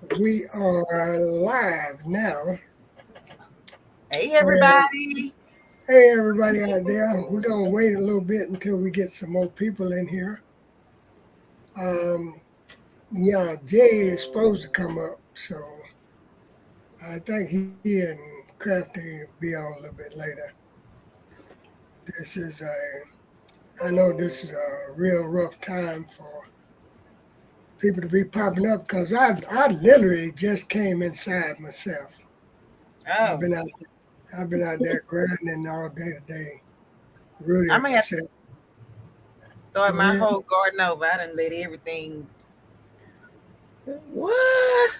We are live now. Hey And everybody. hey, everybody out there. We're going to wait a little bit until we get some more people in here. Um, yeah, Jay is supposed to come up, so I think he and Crafty will be on a little bit later. This is I know this is a real rough time for people to be popping up because I literally just came inside myself. I've Oh, been out I've been out there grinding all day today, I'm rooting gonna have to myself. start Go my ahead. whole garden over. I done let everything. What?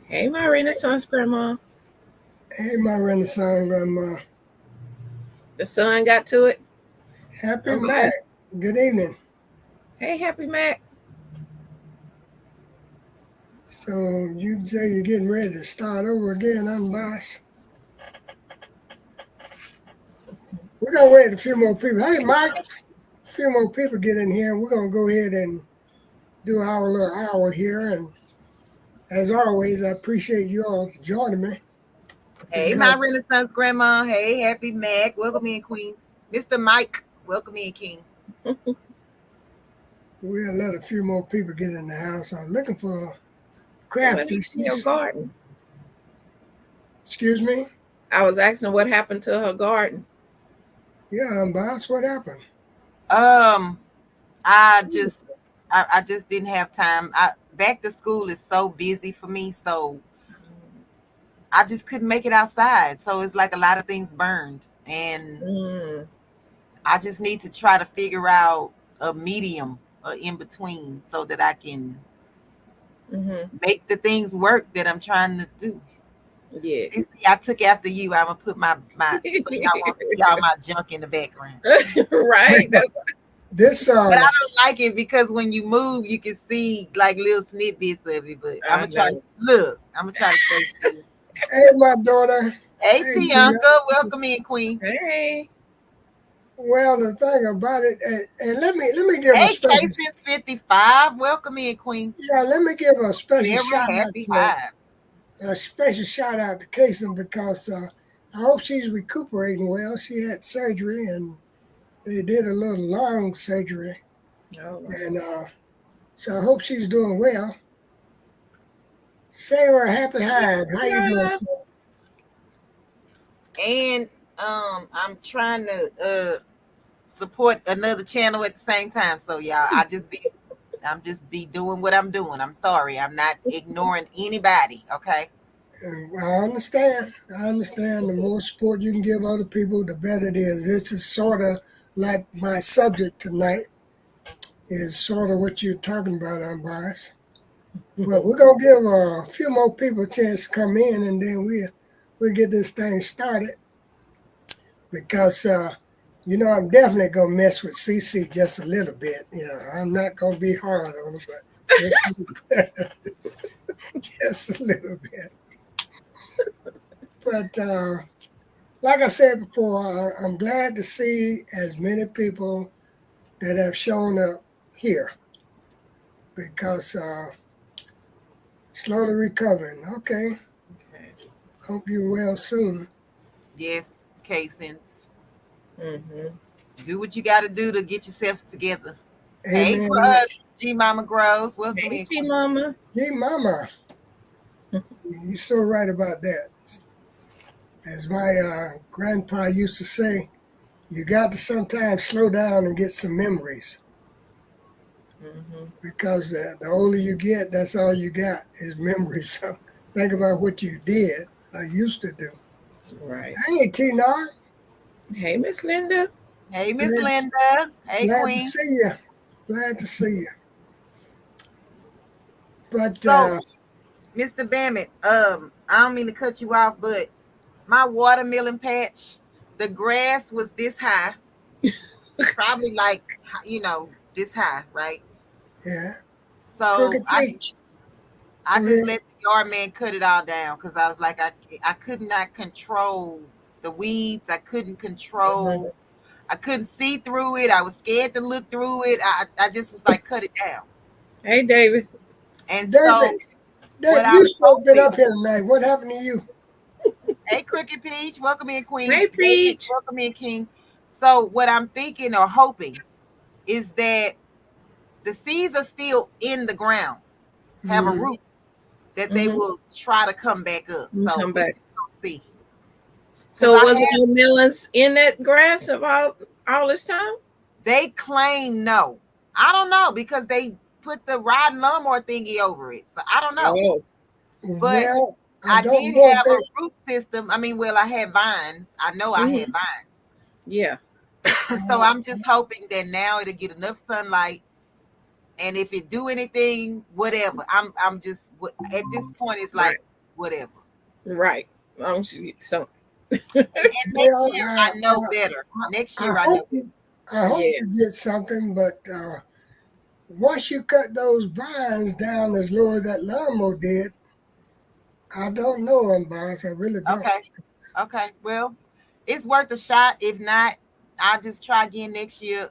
Hey, my Renaissance grandma. Hey, my Renaissance grandma. The sun got to it. Happy Mac. Unbiased. Good evening. Hey, Happy Mac. So you say you're getting ready to start over again, unbiased? We're gonna wait a few more people. Hey, Mike, a few more people get in here. We're gonna go ahead and do our little hour here. And as always, I appreciate you all joining me Hey, my because Renaissance grandma. Hey, Happy Mac. Welcome in, Queens. Mr. Mike. Welcome in, King. we'll let a few more people get in the house. I'm looking for So, what Crafty. happened to your garden? Excuse me. I was asking what happened to her garden. Yeah, unbiased. What happened? Um, I just didn't have time. Back to school is so busy for me, so I just couldn't make it outside. So it's like a lot of things burned, and Mm, I just need to try to figure out a medium, in between, so that I can mm-hmm. make the things work that I'm trying to do. Yeah. See, I took after you. I'm gonna put my so y'all won't see all my junk in the background. Right. That's This But I don't like it because when you move, you can see like little snippets of it. But I'm I gonna try know. to look. I'm gonna try to stay still. hey, my daughter. Hey, Hey, Tia. Tianka, welcome in, Queen. Hey. Well, the thing about it, and let me give a Hey, special, K since 55, welcome in, Queen. yeah, let me give a special Very shout out happy to vibes. Kason because I hope she's recuperating well. She had surgery and they did a little long surgery, Oh, wow. and so I hope she's doing well. Say her a happy hide. How you doing, Yeah. sir? And I'm trying to support another channel at the same time. So y'all, I'm just be doing what I'm doing. I'm sorry. I'm not ignoring anybody. Okay. And I understand. I understand. The more support you can give other people, the better it is. This is sort of like my subject tonight. Is sort of what you're talking about, unbiased. But we're gonna give a few more people a chance to come in, and then we'll get this thing started because I'm definitely gonna mess with CC just a little bit. I'm not gonna be hard on her, but just just a little bit. But like I said before, I'm glad to see as many people that have shown up here because slowly recovering. Okay, Okay. hope you're well soon. Yes, Casins. Mm-hmm. Do what you got to do to get yourself together. Hey, Amen. G Mama Grows. Welcome Hey, in, G Queen. Mama. Hey, Mama, you're so right about that. As my grandpa used to say, you got to sometimes slow down and get some memories Mm-hmm. because the older you get, that's all you got is memories. So think about what you did, used to do. Right. Hey, Tina, Hey, Miss Linda. Hey, Miss glad, Linda. Hey, glad to Queen. see you. Glad to see you. But So, Mr. Bammett, I don't mean to cut you off, but my watermelon patch, the grass was this high, probably like this high, right? yeah, So Crooked I Peach. I Go just ahead. let the yard man cut it all down because I was like I could not control the weeds. Mm-hmm. I couldn't see through it. I was scared to look through it. I just was like cut it down. Hey, David. And so David, what David, you I'm supposed to been hoping, up here tonight. What happened to you? hey Cricket Peach, welcome in Queen Hey, David, Peach. welcome in King. So what I'm thinking or hoping is that the seeds are still in the ground, have a Mm, root, that they Mm-hmm. will try to come back up. So Come we back. just gonna see. Because So I was it had no melons in that grass of all this time? they claim no. I don't know because they put the riding lawnmower thingy over it. So I don't know. Oh. But well, I I don't did know if have a root system. I mean, well, I had vines. I know I Mm-hmm. had vines. Yeah. So I'm just hoping that now it'll get enough sunlight. And if it do anything, whatever. I'm just at this point it's Right. like whatever. Right. As long as you get some. And next well, year I know better. Next I year I know hope better. I hope Yeah. you get something, but once you cut those vines down as low as that lawnmower did, I don't know them, boss. I really don't. Okay. Okay. Well, it's worth a shot. If not, I'll just try again next year.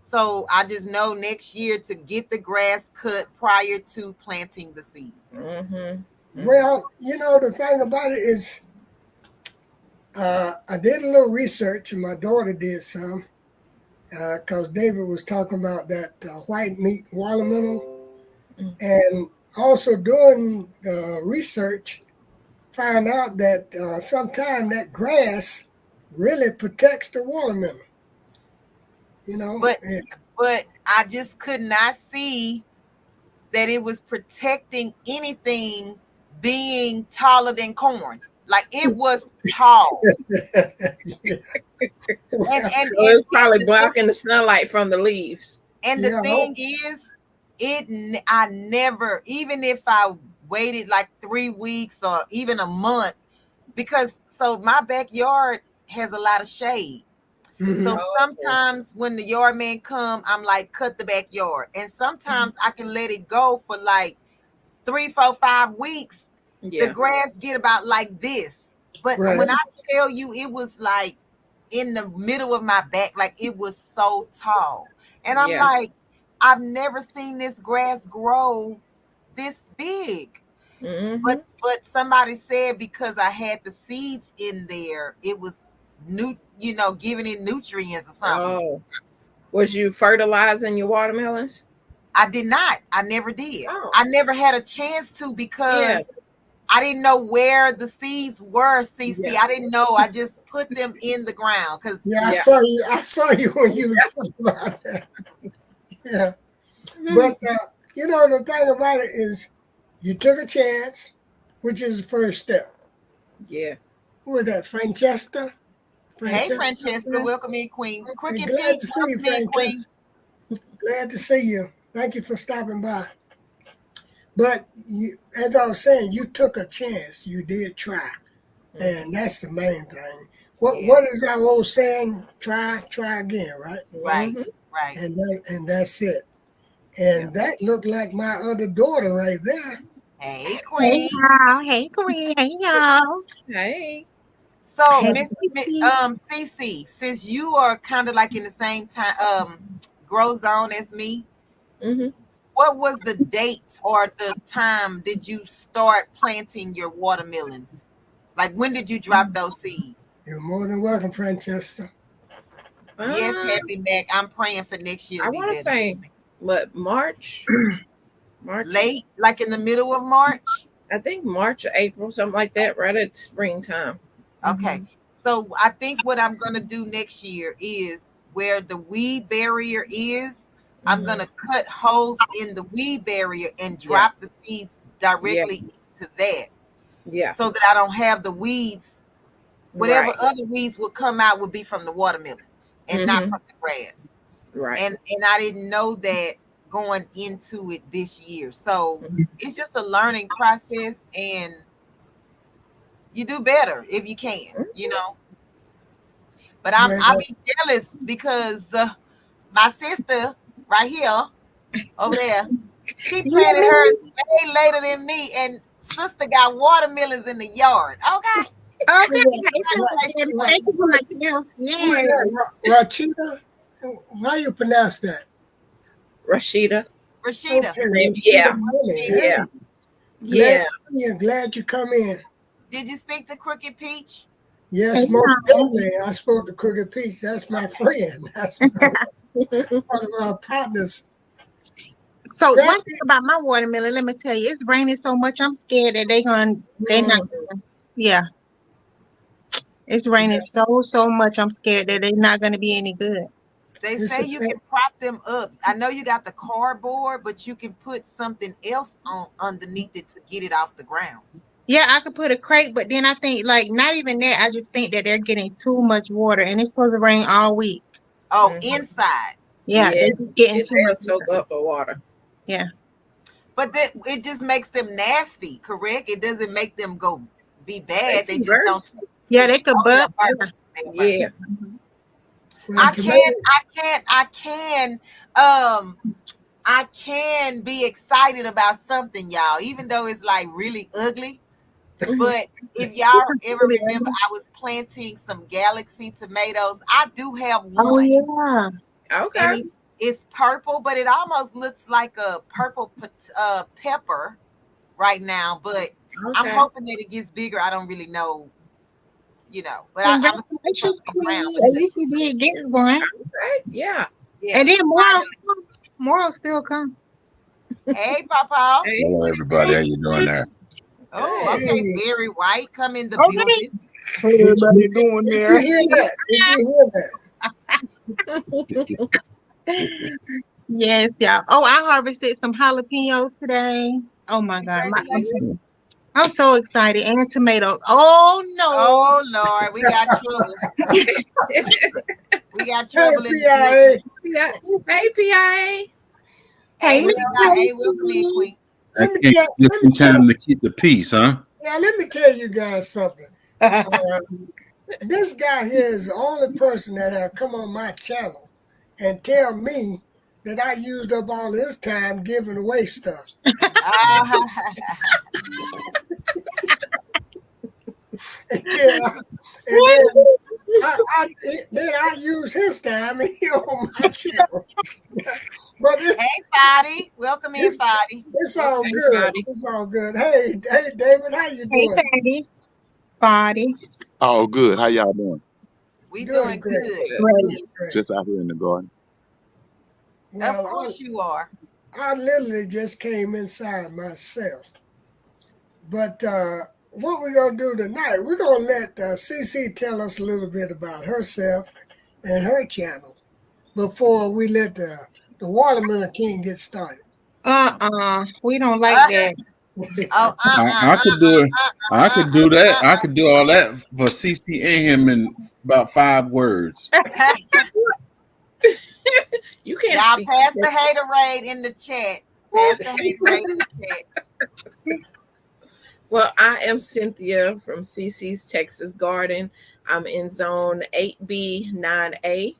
So I just know next year to get the grass cut prior to planting the seeds. Mm-hmm. Mm-hmm. Well, the thing about it is, I did a little research, and my daughter did some, because David was talking about that white meat watermelon, and also doing research, found out that sometimes that grass really protects the watermelon. You know, But but I just could not see that it was protecting anything being taller than corn. Like it was tall. yeah, And well, and So and, it's probably and the blocking the sunlight from the leaves. And the yeah, thing is, I never, even if I waited like 3 weeks or even a month, because so my backyard has a lot of shade. So mhm, Oh. sometimes when the yard man come, I'm like, cut the backyard. And sometimes I can let it go for like 3, 4, 5 weeks. The Yeah. grass get about like this. But right. when I tell you it was like in the middle of my back, like it was so tall. And I'm Yeah. like, I've never seen this grass grow this big. Mm-hmm. But somebody said because I had the seeds in there, it was giving it nutrients or something. Oh. Was you fertilizing your watermelons? I did not. I never did. Oh. I never had a chance to Yeah. because I didn't know where the seeds were, CC. Yeah. I didn't know. I just put them in the ground because Yeah, I Yeah. saw you. I saw you when you were talking about that. Yeah, Mhm. but the thing about it is, you took a chance, which is the first step. Yeah. Who was that, Francesca? hey, Francesca. Francesca, welcome in, Queen. Okay, Crooked glad Peach, to see you, welcome in, Queen. Francesca. Glad to see you. Thank you for stopping by. But as I was saying, you took a chance. You did try, Mhm. and that's the main thing. What Yeah, What is that old saying? Try again, right? right, Mhm. right. And that's it. Yeah. And that looked like my other daughter right there. Hey, Hey Queen. y'all, hey Queen, hey y'all. Hey. So, Hey Kiki. Cece, since you are kind of like in the same time grow zone as me, Mhm. what was the date or the time did you start planting your watermelons? Like when did you drop those seeds? You're more than welcome, Francesca. Yes, Uh, Happy Mac. I'm praying for next year I to be want to better. say what March. March. Late, like in the middle of March. I think March or April, something like that. Right at springtime. Okay. Hmm. So I think what I'm gonna do next year is where the weed barrier is, I'm Mhm. gonna cut holes in the weed barrier and Yeah. drop the seeds Yeah. directly into that Yeah. so that I don't have the weeds. Whatever Right. other weeds would come out would be from the watermelon and not Mhm. from the grass. Right. And I didn't know that going into it this year. So Mhm. it's just a learning process and you do better if you can. But I Well, be jealous because my sister right here over there, she planted hers Yay. way later than me, and sister got watermelons in the yard. Okay, Okay, who like she thank planted you for my gift. is Yes. that? Rachida? How you pronounce that? Rashida. Rashida. Okay, Yeah. Rashida, Yeah. hey, glad you come in. Did you speak to Crooked Peach? Yes, Hey, most y'all. definitely. I spoke to Crooked Peach. That's my friend. That's one of our partners. So one Granted, thing about my watermelon, let me tell you, it's raining so much. I'm scared that they're not. Yeah, it's raining so much. I'm scared that they're not gonna be any good. They it's say a you sad, can prop them up. I know you got the cardboard, but you can put something else on underneath it to get it off the ground. Yeah, I could put a crate, but then I think like not even that. I just think that they're getting too much water, and it's supposed to rain all week. Oh, Mhm. inside. Yeah, Yeah. they're just getting too They'll much soak water. up the water. Yeah. But that it just makes them nasty, correct? It doesn't make them go be They bad. They can just don't burst. taste Yeah, sweet. they could Oh yeah, bub. Yeah. burst. They burst. Yeah. well, I can be excited about something, y'all, even though it's like really ugly. But if y'all ever remember, I was planting some Galaxy tomatoes. I do have Oh one, yeah. Okay. and it's purple, but it almost looks like a purple pepper right now. But I'm Okay. hoping that it gets bigger. I don't really know, but I'm gonna see it's Congratulations, supposed to be brown. Queen. But At it least you did get one. Okay. Yeah. yeah, And then finally. more still come. Hey, Papa. Hey. Hello, everybody. How you doing there? Oh, Good. okay. hey, Very white. Come in the Okay. building. How did, everybody doing did you there? hear that? Did you hear Yes, y'all. Oh, I harvested some jalapenos today. Oh my God. Congratulations. I'm so excited. And tomatoes. Oh no. Oh Lord, we got trouble. We got that? trouble in Hey, the building. Yeah. Hey, PIA. Hey, Hey, Miss PIA, welcome in, Tracy. Queen. I let me can't tell, just let me in tell, time to keep the peace, huh? now let me tell you guys something. Uh, this guy here is the only person that have come on my channel and tell me that I used up all his time giving away stuff. Ah, Yeah, and then I use his time and he on my channel. But hey, Fadi, welcome in, it's Fadi. it's all Okay, good. Scotty. It's all good. Hey, David, how you Hey, doing? Patty. Body. Oh, good. How y'all doing? We Doing doing great. good. Great. Doing great. Just out here in the garden. Of Well, course you are. I literally just came inside myself. But what we're gonna do tonight? We're gonna let CiCi tell us a little bit about herself and her channel before we let the Watermelon King get started. We don't like Uh, that. oh, I could do it. I could do that. I could do all that for CC and him in about 5 words. You can't Y'all speak. pass the haterade in the chat. Pass the haterade in the chat. Well, I am Cynthia from CiCi's Texas Garden. I'm in zone 8B, 9A.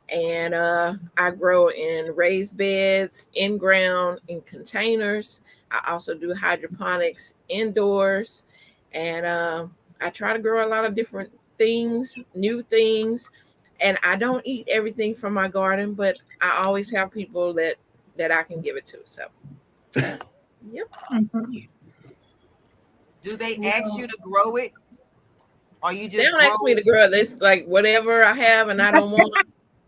And I grow in raised beds, in ground, in containers. I also do hydroponics indoors. And I try to grow a lot of different things, new things. And I don't eat everything from my garden, but I always have people that I can give it to. So, yep. Mhm. Do they ask you to grow it, or you They just don't grow ask me to it? grow this, like whatever I have and I don't want,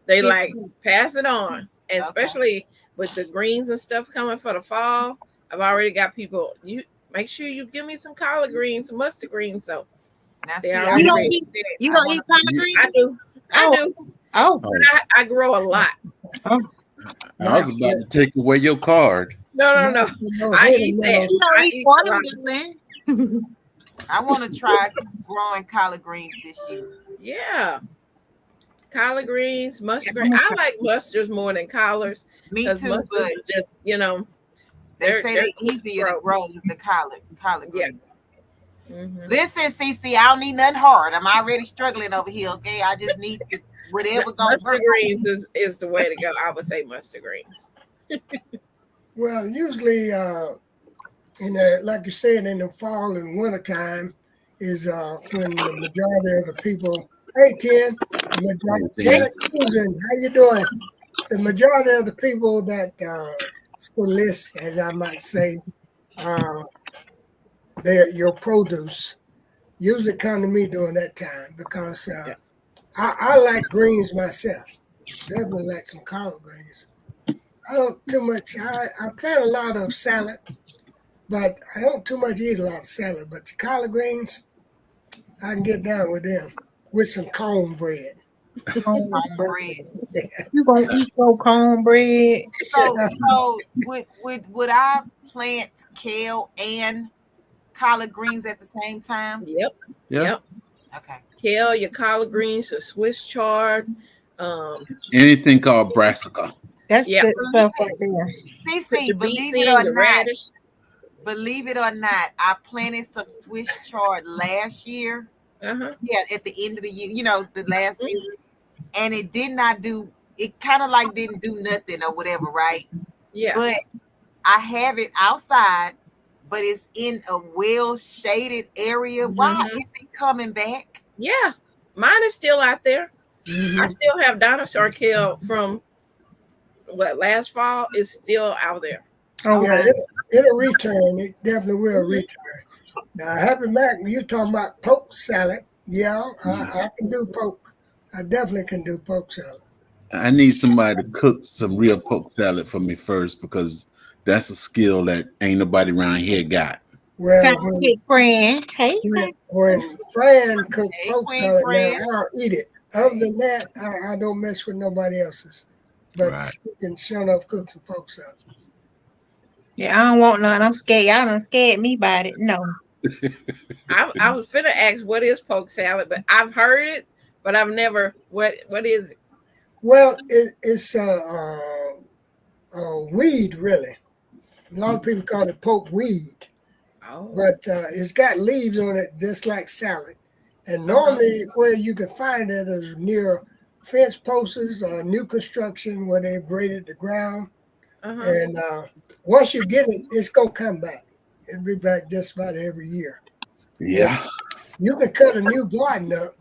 they like pass it on. And Okay. especially with the greens and stuff coming for the fall, I've already got people, you make sure you give me some collard greens, some mustard greens. So Now they see, I You already don't want ready. eat that. you I don't want eat collard You- I greens? do. I Oh, do. oh, But I grow a lot. oh. I was about to take away your card. No. No I hater eat that. metal. You don't I eat eat a lot. watermelon. I want to try growing collard greens this year. Yeah. Collard greens, mustard I'm greens. gonna I try. like mustards more than collards Me because too, mustards but are just, they they're say they're quick to easier to grow as the collard Yeah. greens. Mm-hmm. Listen, CC, I don't need nothing hard. I'm already struggling over here. Okay, I just need whatever gonna Mustard work. greens is the way to go. I would say mustard greens. Well, usually, like you said, in the fall and winter time is when the majority of the people. Hey, Ken, the majority. Hey, Ken Ken. Susan, how you doing? The majority of the people that list, as I might say, uh, your produce usually come to me during that time because Yeah. I like greens myself. Definitely like some collard greens. I don't too much. I plant a lot of salad, but I don't too much eat a lot of salad. But the collard greens, I can get down with them with some cornbread. Cornbread. You gonna eat your cornbread? So would I plant kale and collard greens at the same time? Yep. Yeah. Yep. Okay. Kale, your collard greens, your Swiss chard. Anything called brassica. That's Yeah. good stuff right there. Put CiCi, your beets believe it in, or your not, radish. I planted some Swiss chard last year. Uh-huh. Yeah, at the end of the year, the last season, and it did not do. It kind of like didn't do nothing or whatever, right? Yeah. But I have it outside, but it's in a well shaded area. Why Mhm. is it coming back? Yeah. Mine is still out there. Mhm. I still have dinosaur kale from last fall is still out there. Oh, Yeah, Okay. it'll return. It definitely will Mhm. return. Now, Happy Mac, you talking about poke salad? Yeah, I can do poke. I definitely can do poke salad. I need somebody to cook some real poke salad for me first because that's a skill that ain't nobody around here got. Well, sidekick friend. Hey, friend. when Fran cook Hey, poke Queen salad, now Fran. I'll eat it. Other than that, I don't mess with nobody else's. But Right. she can sure enough cook some poke salad. Yeah, I don't want none. I'm scared. Y'all done scared me about it. No. I was finna ask what is poke salad, but I've heard it, but I've never. What is it? Well, it's a weed, really. A lot of people call it poke weed. Oh. But it's got leaves on it just like salad. And Uh-huh. normally where you can find it is near fence posts or new construction where they've graded the ground. Uh-huh. And once you get it, it's going to come back. It'll be back just about every year. Yeah. You can cut a new garden up,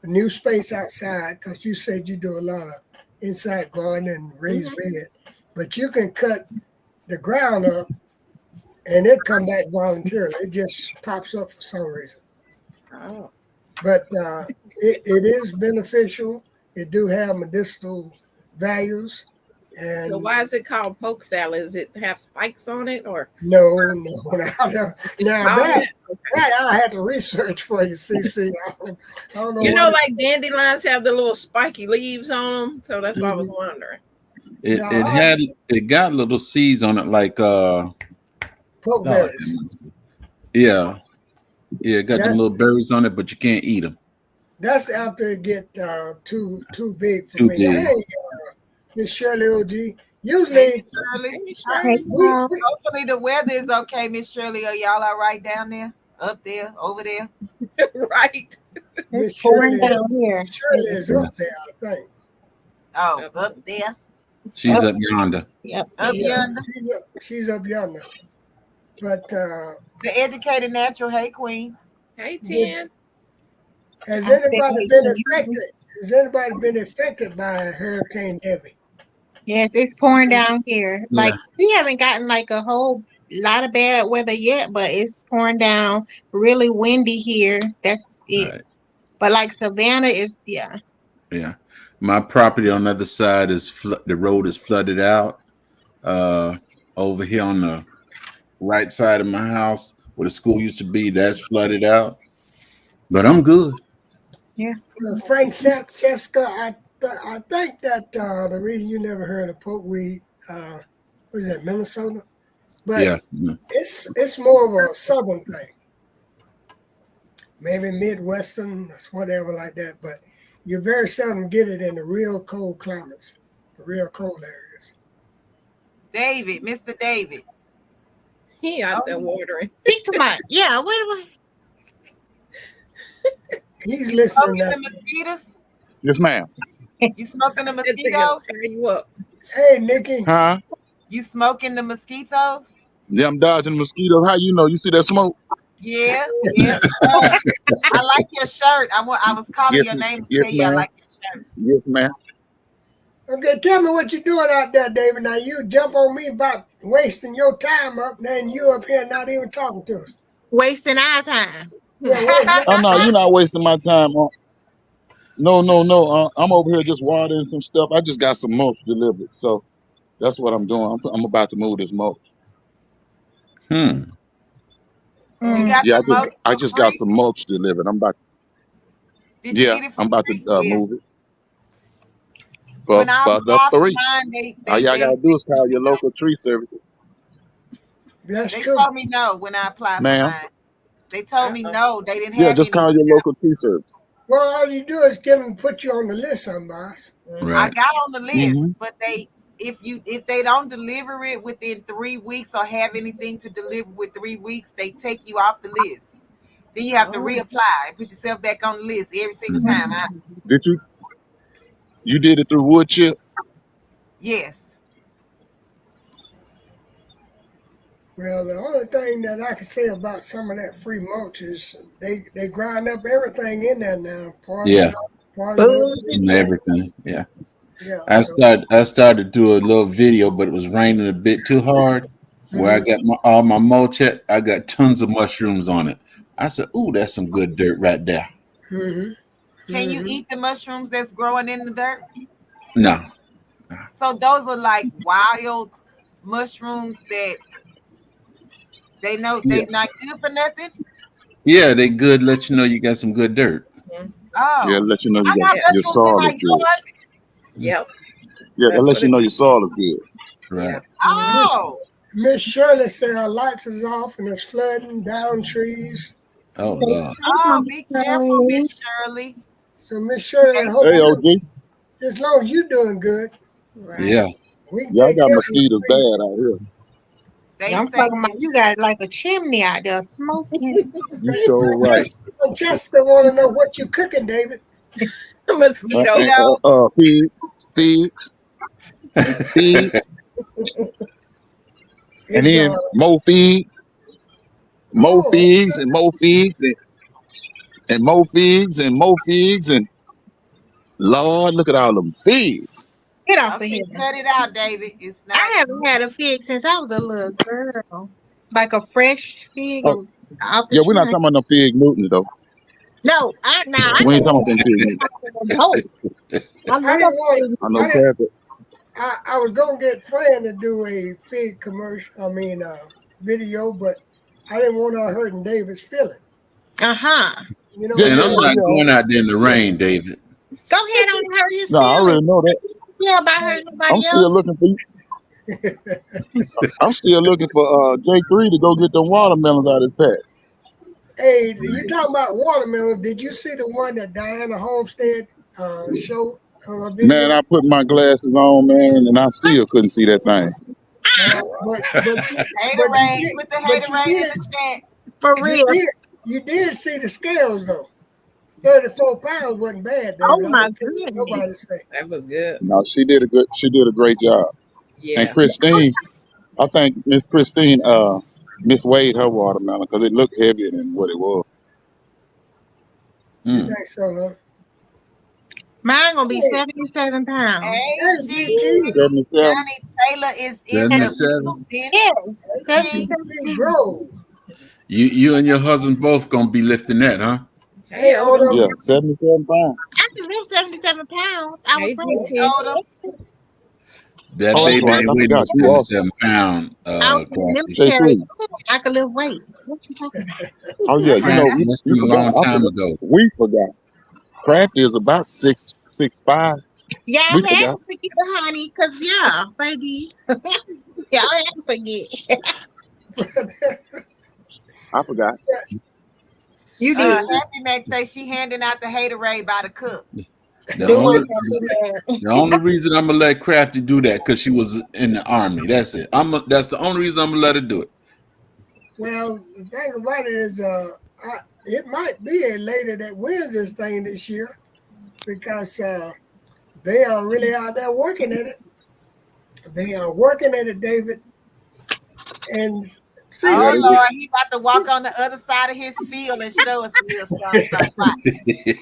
a new space outside, because you said you do a lot of inside gardening and raised bed. But you can cut the ground up and it come back voluntarily. It just pops up for some reason. Oh. But it is beneficial. It do have medicinal values. So And why is it called poke salad? Does it have spikes on it or? no. Now Oh, that I had to research for you, CC. I don't know you what know, like dandelions have the little spiky leaves on them, so that's why I was Mhm. wondering. It got little seeds on it like pokeberries. yeah. Yeah, it got them That's little berries on it, but you can't eat them. that's after it get too big for Too me. big. Hey, Miss Shirley OG. Hey, Usually Miss Shirley. Hey, Miss Hey, Shirley. girl. Hopefully the weather is okay, Miss Shirley. Are y'all all right down there? Up there? Over there? Right. Miss It's pouring Shirley, down here. Shirley is up there, I think. Oh, up there? She's up yonder. Yep. Up Yeah, yonder? she's up yonder. But The educated natural. Hey, Queen. Hey, did, 10. has I said, anybody hey, been can you- affected? Has anybody been affected by Hurricane Debbie? Yes, it's pouring down here. Yeah. Like we haven't gotten like a whole lot of bad weather yet, but it's pouring down. Really windy here. That's it. Right. But like Savannah is, yeah. Yeah. My property on the other side is the road is flooded out. Over here on the right side of my house where the school used to be, that's flooded out. But I'm good. Frank Francesca, I think that the reason you never heard of pokeweed, what is that, Minnesota? But Yeah. it's more of a southern thing. Maybe Midwestern, whatever like that. But you very seldom get it in the real cold climates, the real cold areas. David, Mr. David. He out there watering. Speak to my yeah. What am I? He's listening Smoking now. the mosquitoes? Yes, ma'am. You smoking the That thing gonna mosquitoes? tear you up. Hey, Nikki. Huh? You smoking the mosquitoes? Yeah, I'm dodging mosquitoes. How you know? You see that smoke? Yeah. I like your shirt. I was calling Yes, your name to yes, tell you I ma'am. like your shirt. Yes, ma'am. Okay, tell me what you're doing out there, David. Now you jump on me about wasting your time up, then you up here not even talking to us. Wasting our time. Yeah, wait, Oh no, you're not wasting my time. No, no, no. I'm over here just watering some stuff. I just got some mulch delivered, so that's what I'm doing. I'm about to move this mulch. Hmm. You Mm. got Yeah, the mulch I for just got free? some mulch delivered. I'm about to. Did you Yeah, get it for I'm about to free? Yeah. move it When I for the apply for three. mine, All y'all gotta do is call your local tree service, that's they true. told me no when I applied for ma'am. mine. They told me no, they didn't Yeah, have just any. call your local tree service. Well, all you do is give them, put you on the list, somebody. I Right. got on the list, Mm-hmm. but if they don't deliver it within 3 weeks or have anything to deliver with 3 weeks, they take you off the list. Then you have to Oh, reapply and put yourself back on the list every single Mhm. time. Did you did it through wood chip? Yes. well, the only thing that I can say about some of that free mulch is they grind up everything in there now. Yeah. Part of Bullshit. And everything. Yeah. yeah. I So, started to do a little video, but it was raining a bit too hard. Where I mhm. got all my mulch at, I got tons of mushrooms on it. I said, "Ooh, that's some good dirt right there." Mm-hmm. Can you Mm-hmm. eat the mushrooms that's growing in the dirt? No. So those are like wild mushrooms that they know Yeah. they not good for nothing. Yeah, they good. Let you know you got some good dirt. Yeah, Oh, let you know I you got got Yeah. your mushrooms in soil my is good. yard. Yep. Yeah, that That's lets what you it know is. your soil is good. Right. Miss Oh, Miss Shirley said her lights is off and it's flooding down trees. Oh Say Lord. hi, oh, Mama be careful, Shirley. Miss Shirley. So Miss Shirley, I Stay hope Hey, safe. you, OG. as long as you doing good, Right. Yeah. we can Yeah, I take got care of these mosquitoes bad trees. out here. Stay Yeah, I'm safe, talking about Miss you Shirley. got like a chimney out there smoking. You sure right. Francesca want to know what you cooking, David. Mosquito. Mosquito. Figs, figs, and Is then more figs, more oh figs, and more figs, and more figs, and more figs, and Lord, look at all them figs. Get off of here. Okay, cut it out, David. It's not. I haven't had a fig since I was a little girl. Like a fresh fig Oh, off the yeah, we're not tree. talking about no fig Newtons though. No, I We ain't said talking about them fig Newtons. adult. I I didn't love want fig. I I know didn't Kathy. I was gonna get Fran to do a fig commercial. Video, but I didn't want her hurting David's feeling. Uh-huh. You know Yeah, what I'm And yeah, I'm yeah, not saying? yeah. going out there in the rain, David. Go ahead on and hurt his No, I feelings. already know that. Yeah, about hurting I'm nobody else. still looking for you. I'm still looking for J3 to go get them watermelons out of his pack. Hey, you talking about watermelon? Did you see the one that Diana Homestead showed on a Man, video? I put my glasses on, man, and I still couldn't see that thing. Haterade. Put the but you haterade in did the chat. For you real. did you did see the scales though. 34 pounds wasn't bad, Oh David. I my don't care what goodness. nobody say. That was good. No, she did a great job. And Yeah. Christine, I think Miss Christine misweighed her watermelon because it looked heavier than what it was. You Hmm. think so, huh? Mine gonna be Hey, 77 pounds. Hey, that's G. GT. 77. Johnny Taylor is in the 77. building. Yeah, G. 77 GT pounds. Grove. You and your husband both gonna be lifting that, huh? Hey, Hey, Odom. Yeah, Odo. 77 pounds. I can lift 77 pounds. I was Hey, raised. GT. Told him. That Oh, that's baby right. ain't I weighing no forgot. You off. 77 pound I was in the Crafty. military. J3. I could lift weights. What you talking about? Oh, yeah, you know, Crafty must you be a forgot. long I time forgot. ago. We forgot. Crafty is about 6'5". Y'all We had forgot. to forget the honey, cause yeah, baby. Y'all had to forget. I forgot. You did. Happy Mac say she handing out the haterade by the cup. The Do only what that. the only reason I'm gonna let Crafty do that because she was in the army. That's it. That's the only reason I'm gonna let her do it. Well, the thing about it is, it might be a lady that wins this thing this year because they are really out there working at it. They are working at it, David. And Yeah, Oh CC, they do. Lord, he about to walk on the other side of his field and show us a little something.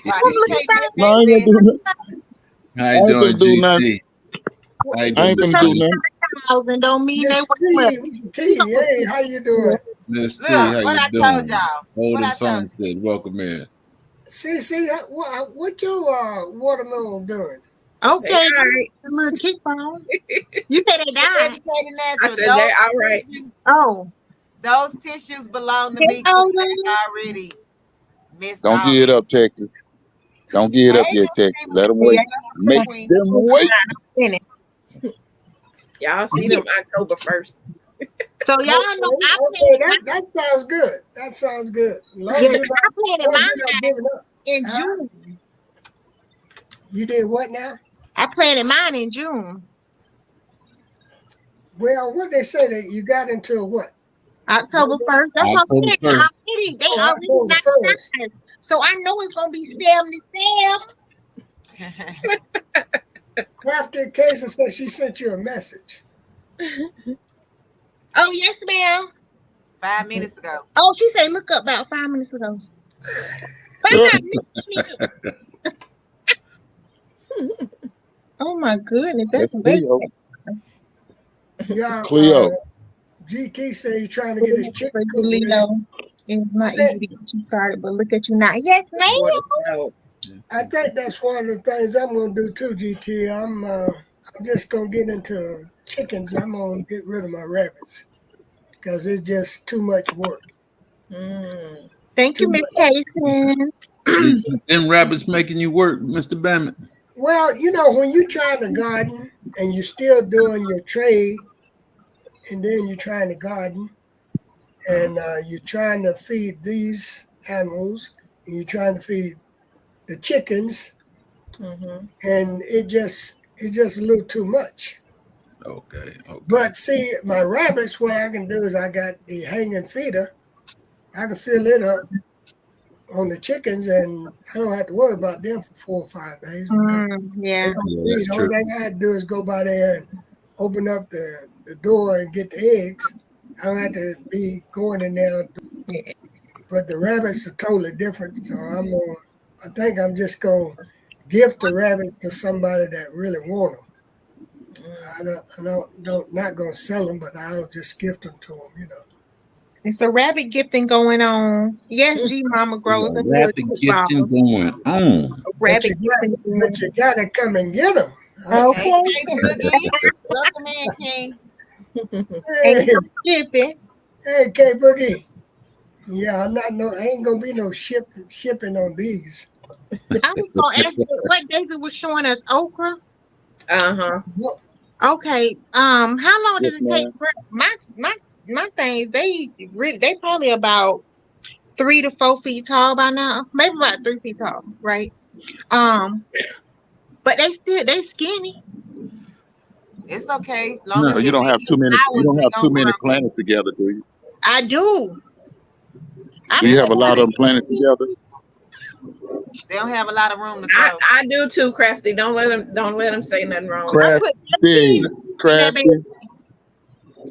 Right. He can't get No, I back ain't gonna there. do nothing. How I you ain't doing, finna do nothing. GT? How you I doing, ain't Miss finna do Lady? nothing. $1,000 don't mean they Miss worth much. T, Mr. T, hey, how you doing? Miss T, Look, how what you I told doing? y'all. What Oldham I told Homestead, welcome in. CiCi, what your watermelon doing? They Okay, all right. a little kickball. You said they you. died. Educated I natural. said they're all right. Oh, Those tissues belong to they me. old They lady? already missed Don't all give it that. up, Texas. Don't give it up Hey, yet, Texas. Let them Yeah. wait. Make Queen. them wait. Finish. Y'all see them October 1st. So y'all know I Okay, planted that sounds good. That sounds good. As long as yeah, you're I planted not mine giving up. in Huh? June. You did what now? I planted mine in June. Well, what they say that you got into what? October 1st. That's what I'm October saying. 1st. They Oh, already October got 1st. mine. So I know it's gonna be 77. Crafty Casey said she sent you a message. Oh yes, ma'am. 5 minutes ago. Oh, she said look up about 5 minutes ago. Uh, 5 minutes. Oh my goodness, That's that's amazing. Cleo. Yeah, Cleo. GT said he's trying to get his chicken For cooked with it. Leo, it's not easy to get you started, but look at you now. Yes, ma'am. Before the snow. I think that's one of the things I'm gonna do too, GT. I'm just gonna get into chickens. I'm gonna get rid of my rabbits because it's just too much work. Mm. Thank you, Too Miss much. Casey. Them rabbits making you work, Mr. Bammett. Well, when you're trying to garden and you're still doing your trade, and then you're trying to garden and you're trying to feed these animals, and you're trying to feed the chickens, Mm-hmm. and it's just a little too much. Okay. But see, my rabbits, what I can do is I got the hanging feeder. I can fill it up on the chickens, and I don't have to worry about them for 4 or 5 days because Yeah. they don't Yeah, feed. that's The true. only thing I had to do is go by there and open up the door and get the eggs. I don't have to be going in there. Yes. But the rabbits are totally different. So I think I'm just gonna gift the rabbits to somebody that really want them. Not gonna sell them, but I'll just gift them to them. It's a rabbit gifting going on. Yes, G Mama Yeah, grows a little rapid ball. gifting going on. Rabbit gifting going But you gotta come and get them. on. Hey, Okay. Boogie. Welcome in, King. Ain't Hey, no shipping. hey, K Boogie. Yeah, I ain't gonna be no shipping on these. I was gonna ask you what David was showing us okra. Uh-huh. Well, Okay. How long does Yes, it take? ma'am. My things they probably about 3 to 4 feet tall by now. Maybe about 3 feet tall, right? Um, but they skinny. It's okay. Long No, as You if don't they have too get many. You flowers, don't they have gonna too many grow. planted together, do you? I do. I Do you That's have a put lot why of them planted together? they don't have a lot of room to I, grow. I do too, Crafty. Don't let him say nothing wrong. I put Crafty, 15 in that baby. crafty.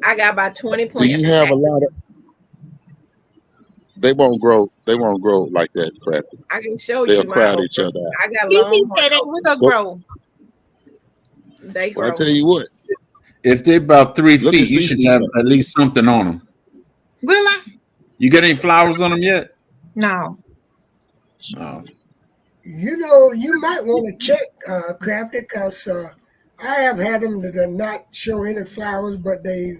I got about 20 Do you plants have a stacked. lot of? They won't grow. They won't grow like that, crafty. I can show They'll you my crowd each okra. other out. I got Cece longhorn said they okra. will Well, grow. They I grow. tell you what. If they're about 3 Look at feet, you should CC. have at least something on them. Will I? You got any flowers on them yet? No. Oh, you might want to check Crafty because I have had them that did not show any flowers, but they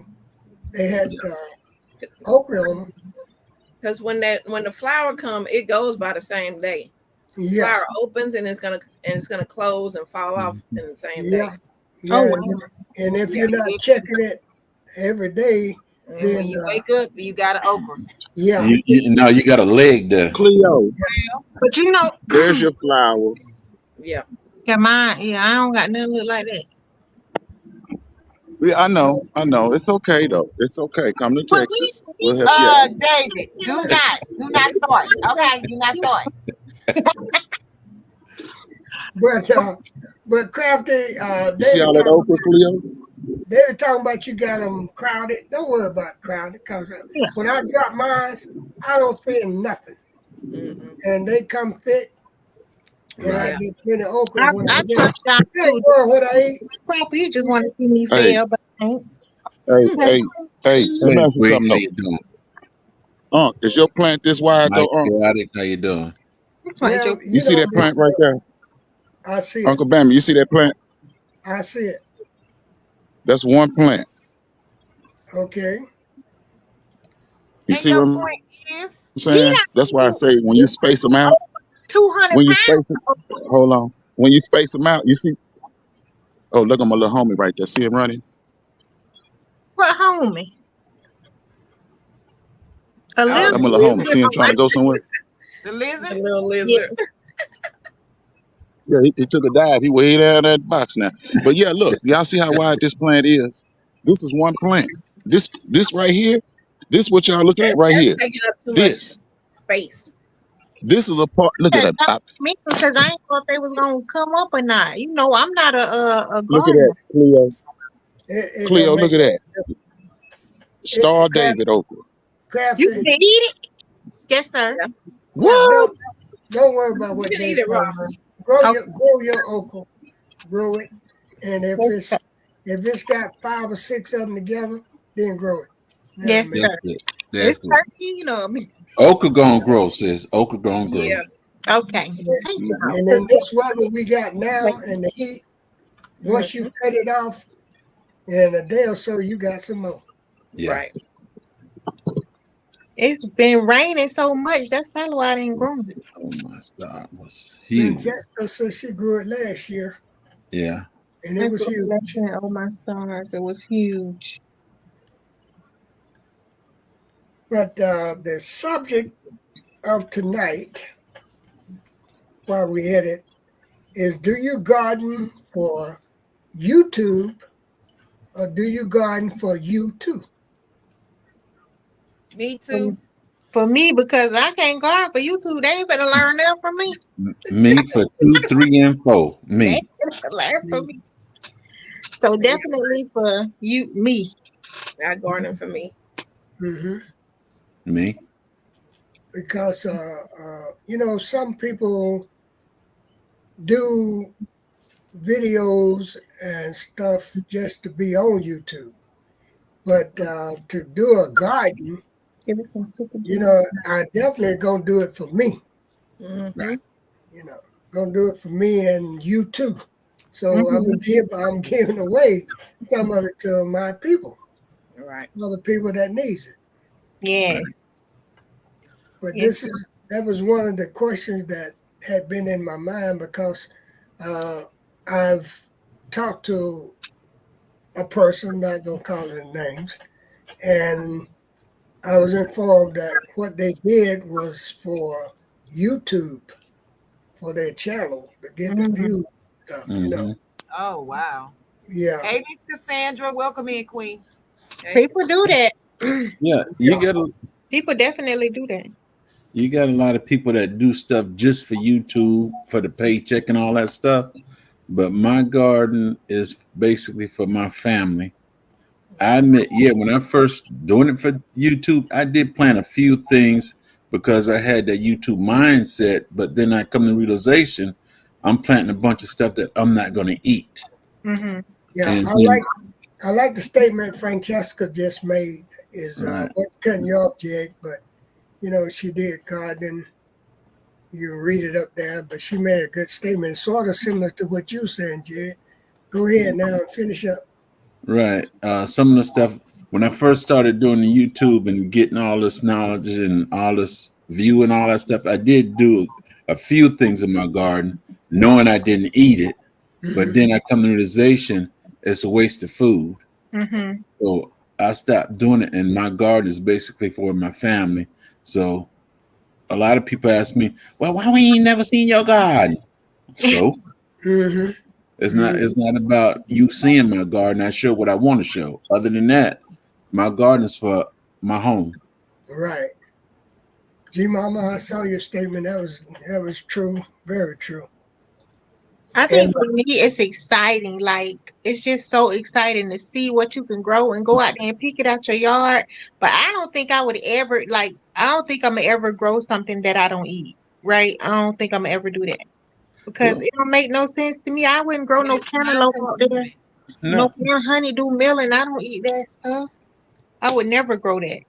had okra on them. Because when the flower come, it goes by the same day. Yeah, Flower opens and it's gonna close and fall off in the same day. yeah, Oh yeah. wow. And if Yeah. you're not checking it every day, And when then you wake up, you got an okra. yeah, no, you got a leg there. Cleo, But there's your flower. Yeah. yeah, mine, yeah, I don't got nothing look like that. Yeah, I know. I know. It's okay though. It's okay. Come to But Texas. We'll help you out. David, do not start. Okay, do not start. but Crafty, You see all that okra, Cleo? They were talking about you got them crowded. Don't worry about crowded because Yeah. when I drop mine, I don't feel nothing, Mm-mm. and they come thick, and I Right. get plenty of okra when I I get them. trust God Hey, too. girl, what I eat? Property, you just want to see me Hey, fail, but Ain't- Hey, Okay. hey, hey, let me Hey, ask you Queen, something how though. you doing? Is your plant this wide though, Mike Chaotic, how you doing? That's why Well, your You you see know, that plant right there? I see it. Uncle Bammy, you see that plant? I see it. That's one plant. Okay. You And see your what I'm point is, he saying? That's why I done say when you space them out, 200 when you space them, pounds. hold on. When you space them out, you see, oh, look at my little homie right there. See him running? What homie? A Oh, little. That's the my little homie. lizard, See him trying to go somewhere? the the lizard. little Yeah. lizard. Yeah, he took a dive. He way down that box now. But yeah, look, y'all see how wide this plant is? This is one plant. This right here, this what y'all looking at right That's here. taking up too much This. space. This is a part. Look at That that. got me because I ain't know if they was gonna come up or not. You know, I'm not a Look at that, gardener. Cleo. It don't Cleo, look make at no that. Star David okra. You crafty. can eat it. Yes, sir. Yeah. Yeah, What? don't worry about You what can they're eat it raw. talking about. Grow Okay. your okra, grow it, and Yes, sir. if it's got 5 or 6 of them together, then grow it. You know what I Yes, mean? sir. That's it. It's That's it. 13 of me. Okra gonna grow, sis. Okra gonna grow. Yeah. Okay. Thank you. Mhm. And in this weather we got now and the heat, once you Hmm. cut it off in a day or so, you got some more. Yeah. Right. It's been raining so much. That's probably why I didn't grow it. Oh my God, it was And huge. Jessica said she grew it last year, Yeah. and it I was grew it huge. last year. Oh my stars. It was huge. But the subject of tonight, while we hit it, is do you garden for YouTube or do you garden for you too? Me For, too. for me, because I can't garden for you two. They ain't gonna learn that from me. Me for 2, 3, and 4. They Me. ain't gonna learn from me. So definitely for you, me. Not gardening for me. Hmm. Me. Because some people do videos and stuff just to be on YouTube, but to do a garden, Give it some super juice. I definitely gonna do it for me. Hmm. You know, gonna do it for me and you too. So Mm-hmm. I'm giving away some of it to my people, Right. other people that needs it. Yes. But Yes. that was one of the questions that had been in my mind because uh, I've talked to a person, not gonna call their names, and I was informed that what they did was for YouTube, for their channel to get the Mm-hmm. view stuff. Hmm. Oh wow. Yeah, Hey, Miss Cassandra, welcome in, Queen. Okay. People do that. Yeah. yeah. People definitely do that. You got a lot of people that do stuff just for YouTube, for the paycheck and all that stuff. But my garden is basically for my family. I admit, yeah, when I first doing it for YouTube, I did plant a few things because I had that YouTube mindset. But then I come to the realization I'm planting a bunch of stuff that I'm not going to eat. Mm-hmm. Yeah, And then, I like the statement Francesca just made. Is right, what cutting you off, Jake, but she did gardening. You read it up there, but she made a good statement, sort of similar to what you were saying, Jed. Go ahead now and finish up. right. Some of the stuff when I first started doing the YouTube and getting all this knowledge and all this view and all that stuff, I did do a few things in my garden, knowing I didn't eat it. But Hmm. then I come to the realization it's a waste of food. Mm-hmm. So I stopped doing it, and my garden is basically for my family. So a lot of people ask me, "Well, why we ain't never seen your garden?" So Hmm. it's not about you seeing my garden. I show what I want to show. Other than that, my garden is for my home. Right. G Mama, I saw your statement. That was true. Very true. I And think for me, it's exciting. Like, it's just so exciting to see what you can grow and go out there and pick it out your yard. But I don't think I would ever, like, I don't think I'm gonna ever grow something that I don't eat. Right? I don't think I'm gonna ever do that because Well, it don't make no sense to me. I wouldn't grow no It's not cantaloupe out there. convenient. No. No more honeydew melon. I don't eat that stuff. I would never grow that.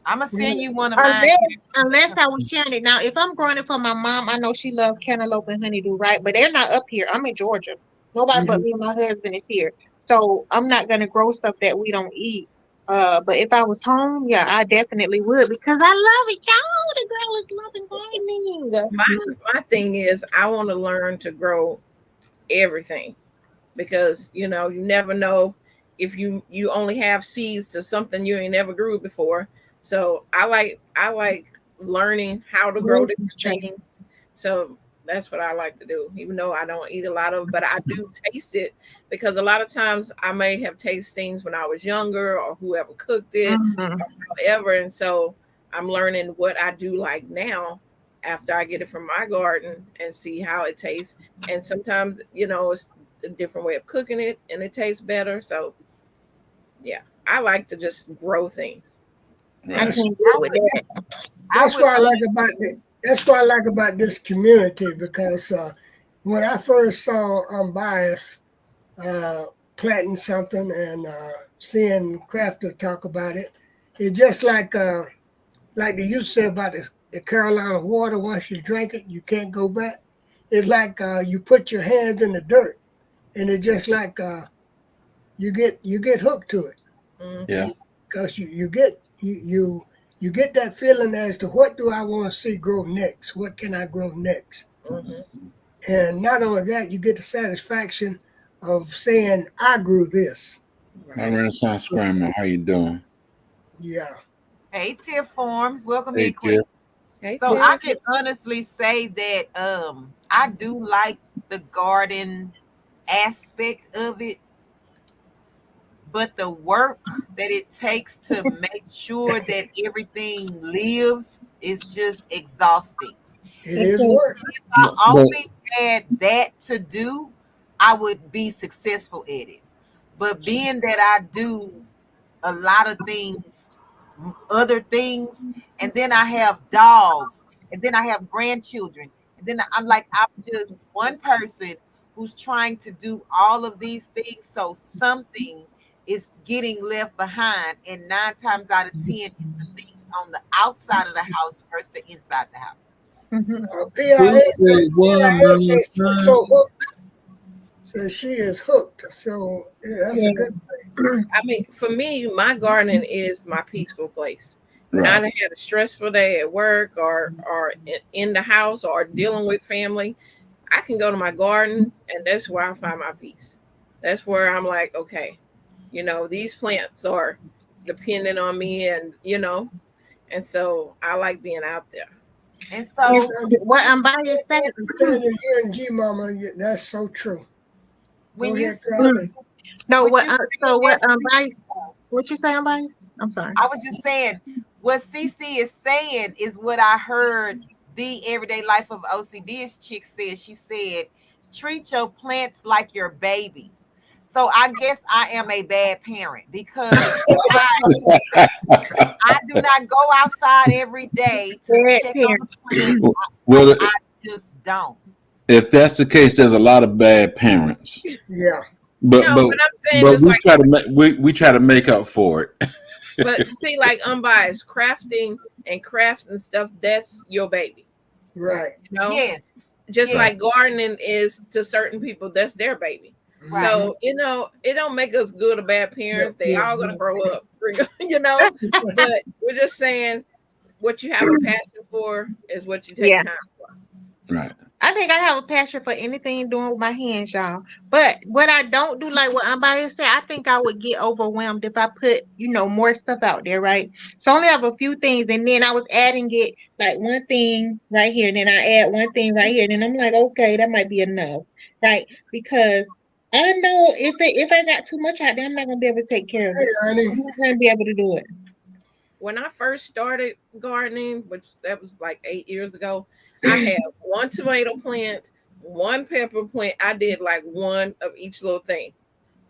I'm gonna Yeah, send you one of mine. Unless I was sharing it. Now, if I'm growing it for my mom, I know she loves cantaloupe and honeydew, right? But they're not up here. I'm in Georgia. Nobody but mhm. me and my husband is here. So I'm not gonna grow stuff that we don't eat. But if I was home, yeah, I definitely would because I love it, y'all. The girl is loving gardening. My my thing is I want to learn to grow everything because you never know if you only have seeds to something you ain't never grew before. So I like learning how to grow different things. So that's what I like to do, even though I don't eat a lot of it, but I do taste it because a lot of times I may have tasted things when I was younger or whoever cooked it Mm-hmm. or however. And so I'm learning what I do like now after I get it from my garden and see how it tastes. And sometimes, it's a different way of cooking it and it tastes better. So yeah, I like to just grow things. I Right. That's can't do I it with would, that. I would, that's what I like about this community because when I first saw Unbiased uh, planting something and seeing Crafter talk about it, it's just like they used to say about the Carolina water. Once you drink it, you can't go back. It's like you put your hands in the dirt, and it's just like you get hooked to it Hmm. Yeah. because you get that feeling as to what do I want to see grow next? What can I grow next? Hmm. And not only that, you get the satisfaction of saying I grew this. My Right. Renaissance grandma, how you doing? Yeah. hey, Tiff Forms, welcome Hey, in, Queen. Tiff. Hey, So What's I Tiff. can honestly say that I do like the garden aspect of it, but the work that it takes to make sure that everything lives is just exhausting. it It is can, work. If But, I but only had that to do, I would be successful at it. But being that I do a lot of things, other things, and then I have dogs, and then I have grandchildren, and then I'm just one person who's trying to do all of these things. So something is getting left behind, and 9 times out of 10, it's the things on the outside of the house versus the inside the house. mhm. PRA, who say one PRA more says she's time? so hooked. So she is hooked. So yeah, that's a Yeah. good I mean, for me, my garden is my peaceful place. When I Right. done had a stressful day at work or in the house or dealing with family, I can go to my garden and that's where I find my peace. That's where I'm like, okay, these plants are dependent on me and so I like being out there. And And so thing. what I'm by your say, Understanding you and G Mama, yeah, that's so true. Go when you ahead, what, Crafty. no, what what you so said what is by what you say, by? I'm sorry. I was just saying what CC is saying is what I heard the everyday life of OCD's chick said. She said, treat your plants like your babies. So I guess I am a bad parent because I I do not go outside every day to Bad check on the parent. plants. I, Well, I just don't. if that's the case, there's a lot of bad parents. Yeah. But No, but but I'm saying but just like, we try to make up for it. but see, like unbiased crafting stuff, that's your baby, Right. you know? Yes. Just Yes. Right. like gardening is to certain people, that's their baby. Right. Mm-hmm. So, it don't make us good or bad Yep. parents. They Yes. all gonna grow up, but we're just saying what you have a passion for is what you take Yeah. time for. Right. I think I have a passion for anything doing with my hands, y'all. But what I don't do, like what Unbiased said, I think I would get overwhelmed if I put, more stuff out there, right? So I only have a few things, and then I was adding it like one thing right here, and then I add one thing right here, and then I'm like, okay, that might be enough, right? Because I know if I got too much out there, I'm not gonna be able to take care of Hey, it. I'm Ernie. not gonna be able to do it. When I first started gardening, which that was like 8 years ago, I had one tomato plant, one pepper plant. I did like one of each little thing.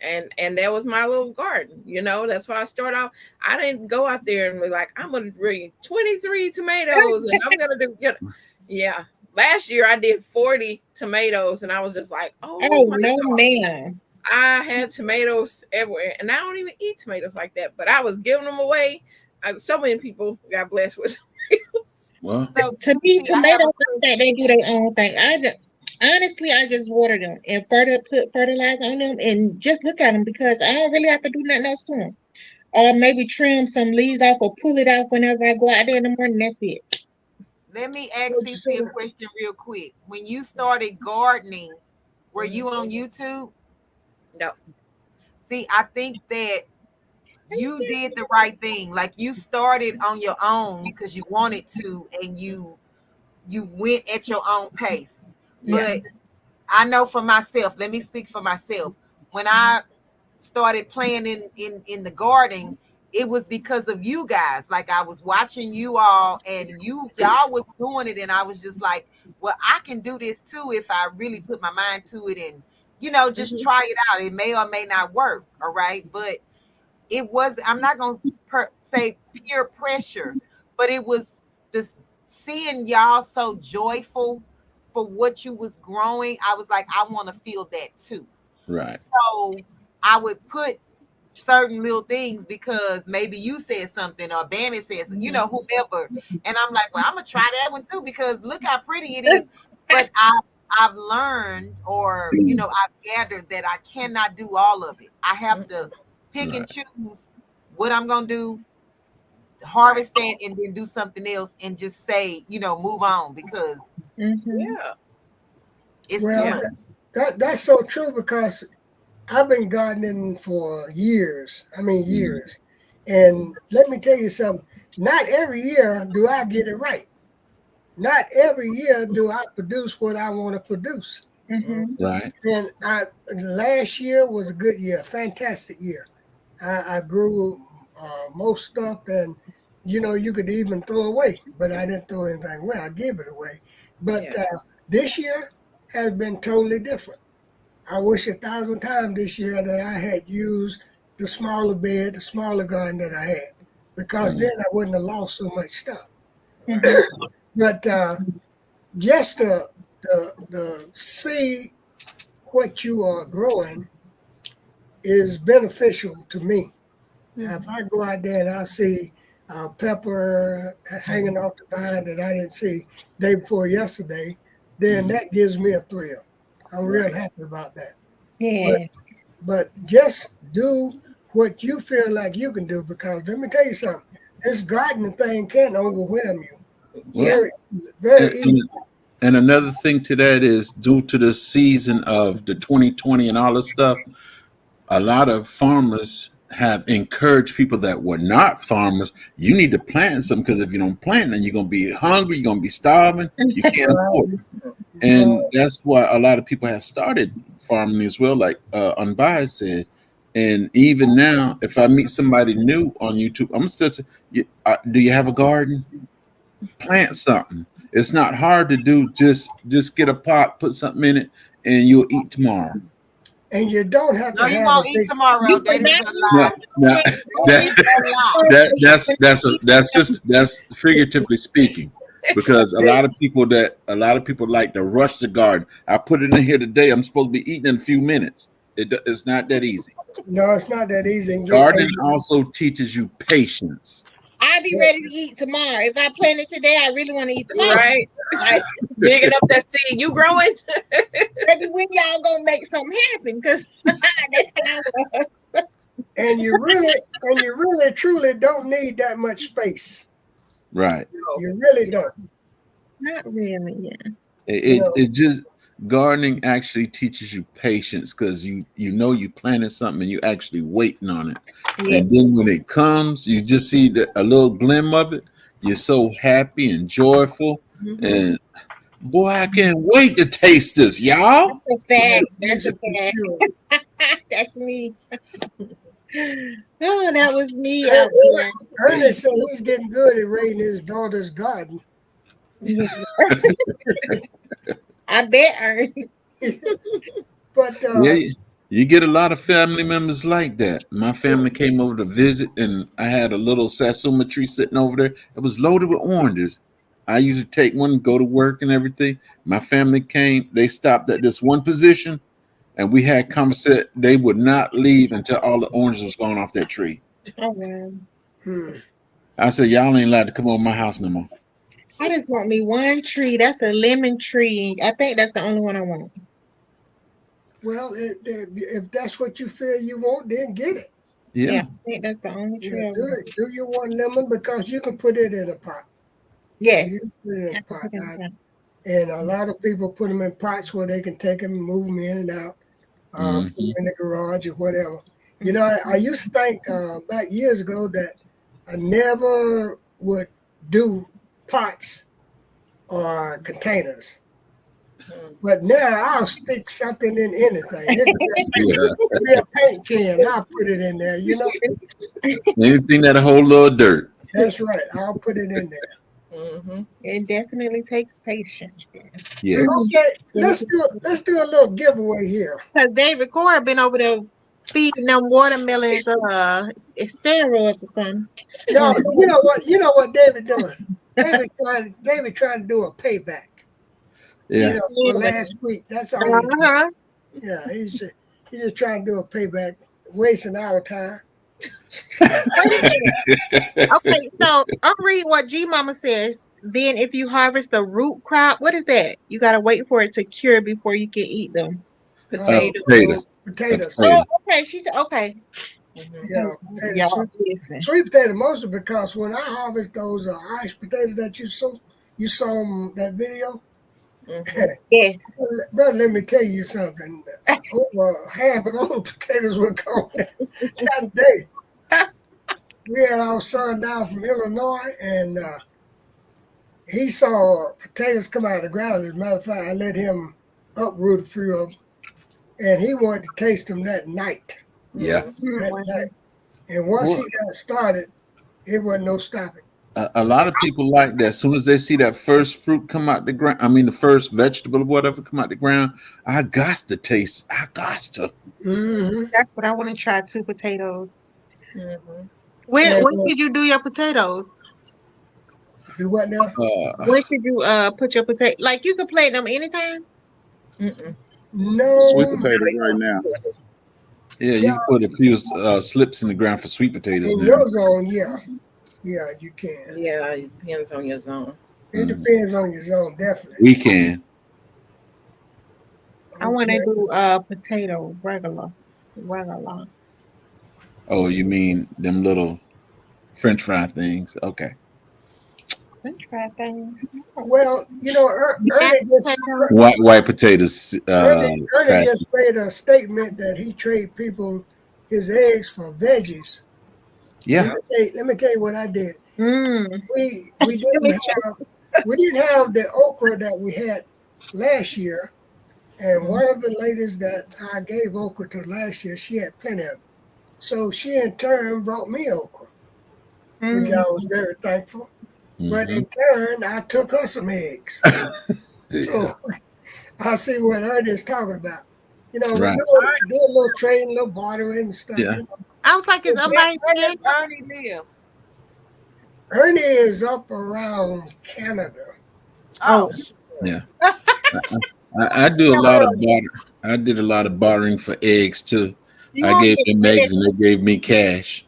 And that was my little garden. That's why I started off. I didn't go out there and be like, I'm gonna bring 23 tomatoes and I'm gonna do yeah. Last year I did 40 tomatoes and I was just like, oh Oh my no, God. ma'am. I had tomatoes everywhere, and I don't even eat tomatoes like that, but I was giving them away. So many people got blessed with tomatoes. Well, So To me, CiCi, I have tomatoes, a I think they do their own thing. Honestly, I just water them and put fertilizer on them and just look at them because I don't really have to do nothing else to them. Or maybe trim some leaves off or pull it off whenever I go out there in the morning. That's it. Let me ask What you CiCi a saying? question real quick. When you started gardening, were Mhm. you on YouTube? No. See, I think that you did the right thing. Like you started on your own because you wanted to, and you went at your own pace. Yeah. But I know for myself, let me speak for myself. When I started playing in the garden, it was because of you guys. Like I was watching you all, and y'all was doing it, and I was just like, well, I can do this too if I really put my mind to it, and just Mhm. try it out. It may or may not work, all right, but it was, I'm not going to say peer pressure, but it was this, seeing y'all so joyful for what you was growing. I was like, I want to feel that too. right. So I would put certain little things because maybe you said something or Bammy says, whomever. And I'm like, well, I'm gonna try that one too because look how pretty it is. But I've learned, or I've gathered that I cannot do all of it. I have to pick and Right. choose what I'm gonna do, Right. harvest that, and then do something else and just say, move on because Mm-hmm. Yeah. it's too Well, Yeah. much. that's so true because I've been gardening for years. I mean, Mhm. years. And let me tell you something. Not every year do I get it right. Not every year do I produce what I want to produce. Mhm. Mm-hmm. Right. And last year was a good year, fantastic year. I grew most stuff, and you could even throw away, but I didn't throw anything away. I gave it away. But Yeah. this year has been totally different. I wish 1,000 times this year that I had used the smaller bed, the smaller garden that I had, because Mm. then I wouldn't have lost so much stuff. Right. Mm-hmm. But just the see what you are growing is beneficial to me. If Mhm. I go out there and I see pepper hanging off the vine that I didn't see day before yesterday, then Mhm. that gives me a thrill. I'm real Right. happy about that. But Yeah. but just do what you feel like you can do because let me tell you something. This gardening thing can overwhelm you. Well, Yeah. Very, very and, easy. and and another thing to that is due to the season of the 2020 and all this stuff, a lot of farmers have encouraged people that were not farmers. You need to plant something because if you don't plant, then you're gonna be hungry. You're gonna be starving. You can't Right, afford it. And right. that's why a lot of people have started farming as well, like Unbiased said. And even now, if I meet somebody new on YouTube, I'm still. Do you have a garden? Plant something. It's not hard to do. Just get a pot, put something in it, and you'll eat tomorrow. And you don't have No, to you have a won't eat big. tomorrow. You would That is not a eat Now, lie. now That that is a lie. that's figuratively speaking, because a lot of people like to rush the garden. I put it in here today. I'm supposed to be eating in a few minutes. It's not that easy. No, it's not that easy. Gardening also teaches you patience. I'll be ready to eat tomorrow. If I plan it today, I really want to eat tomorrow. Right. Like, Digging up that seed. You growing? maybe when y'all gonna make something happen? Because that's how I was. and you really truly don't need that much space. Right. No. You really don't. Not really, yeah. You It know, it just gardening actually teaches you patience because you planted something and you actually waiting on it, Yeah. and then when it comes, you just see a little glim of it. You're so happy and joyful, Mhm. and boy, I can't wait to taste this, y'all. That's a fact. yes, That's yes, a for fact. sure. That's me. Oh, that was me Er- out there. Ernest said he's getting good at raiding his daughter's garden. I bet Ern. But Yeah, you get a lot of family members like that. My family came over to visit, and I had a little satsuma tree sitting over there. It was loaded with oranges. I used to take one, go to work, and everything. My family came. They stopped at this one position. and we had conversation. They would not leave until all the oranges was gone off that tree. Oh wow. Hmm. I said, y'all ain't allowed to come over my house no more. I just want me one tree. That's a lemon tree. I think that's the only one I want. Well, if that's what you feel you want, then get it. Yeah, Yeah. I think that's the only Yeah, tree I do want. it. Do your one lemon because you can put it in a pot. Yes. You can put it in I a can pot. put it in that. And a lot of people put them in pots where they can take them and move them in and out, put them Mm-hmm. in the garage or whatever. You know, I used to think back years ago that I never would do pots or containers. But now I'll stick something in anything. Yeah. It could be a paint can. I'll put it in there, you know? Anything that'll hold a little dirt. That's right. I'll put it in there. Mm-hmm. It definitely takes patience. Yes. Okay, let's do a little giveaway here. Because David Cora been over there feeding them watermelons steroids or something. No, you know what David doing? David trying to do a payback. Yeah. You know, for last week. That's all he's doing. Uh-huh. Yeah, he's just trying to do a payback, wasting our time. Okay, so I'm reading what G Mama says. Then if you harvest the root crop, what is that? You gotta wait for it to cure before you can eat them. Potatoes. Potato. Potatoes. Potato. Oh, okay. She said okay. Mhm. Yeah, potatoes. Y'all listen. Sweet potato mostly because when I harvest those ice potatoes that you saw that video, Mhm. Yeah. brother, let me tell you something. Over half of those potatoes were gone that day. We had our son down from Illinois, and he saw potatoes come out of the ground. As a matter of fact, I let him uproot a few of them, and he wanted to taste them that night. Yeah. That night. And once he got started, it wasn't no stopping. A lot of people like that. As soon as they see that first fruit come out the ground, I mean the first vegetable or whatever come out the ground, I got to taste. I got to. Mm-hmm. That's what I want to try, 2 potatoes. Mhm. When And, when should you do your potatoes? do what now? When should you put your potato? Like you can plant them anytime. Mm-mm. Sweet No, potato right now. Yeah, you can put a few slips in the ground for sweet potatoes in now. your zone, yeah, you can. Yeah, it depends on your zone. It depends on your zone, definitely. We can. I want to Okay. do potato regular. Oh, you mean them little French fry things? Okay. French fry things. Well, you know, Ernie White potatoes. Ernie Trash. just made a statement that he trade people his eggs for veggies. Yeah. Let me tell you what I did. Mm. We didn't have the okra that we had last year, and one of the ladies that I gave okra to last year, she had plenty of it. So she in turn brought me okra, which I was very thankful. But in turn, I took her some eggs. So I see what Ernie's talking about. You know, Right. we do a little trading, a little bartering and stuff. Yeah. You know. I was like, is somebody Where saying does Ernie live? Ernie is up around Canada. Oh, Yeah. I do a lot of barter. I did a lot of bartering for eggs too. you I won't gave get them eggs and they gave me cash.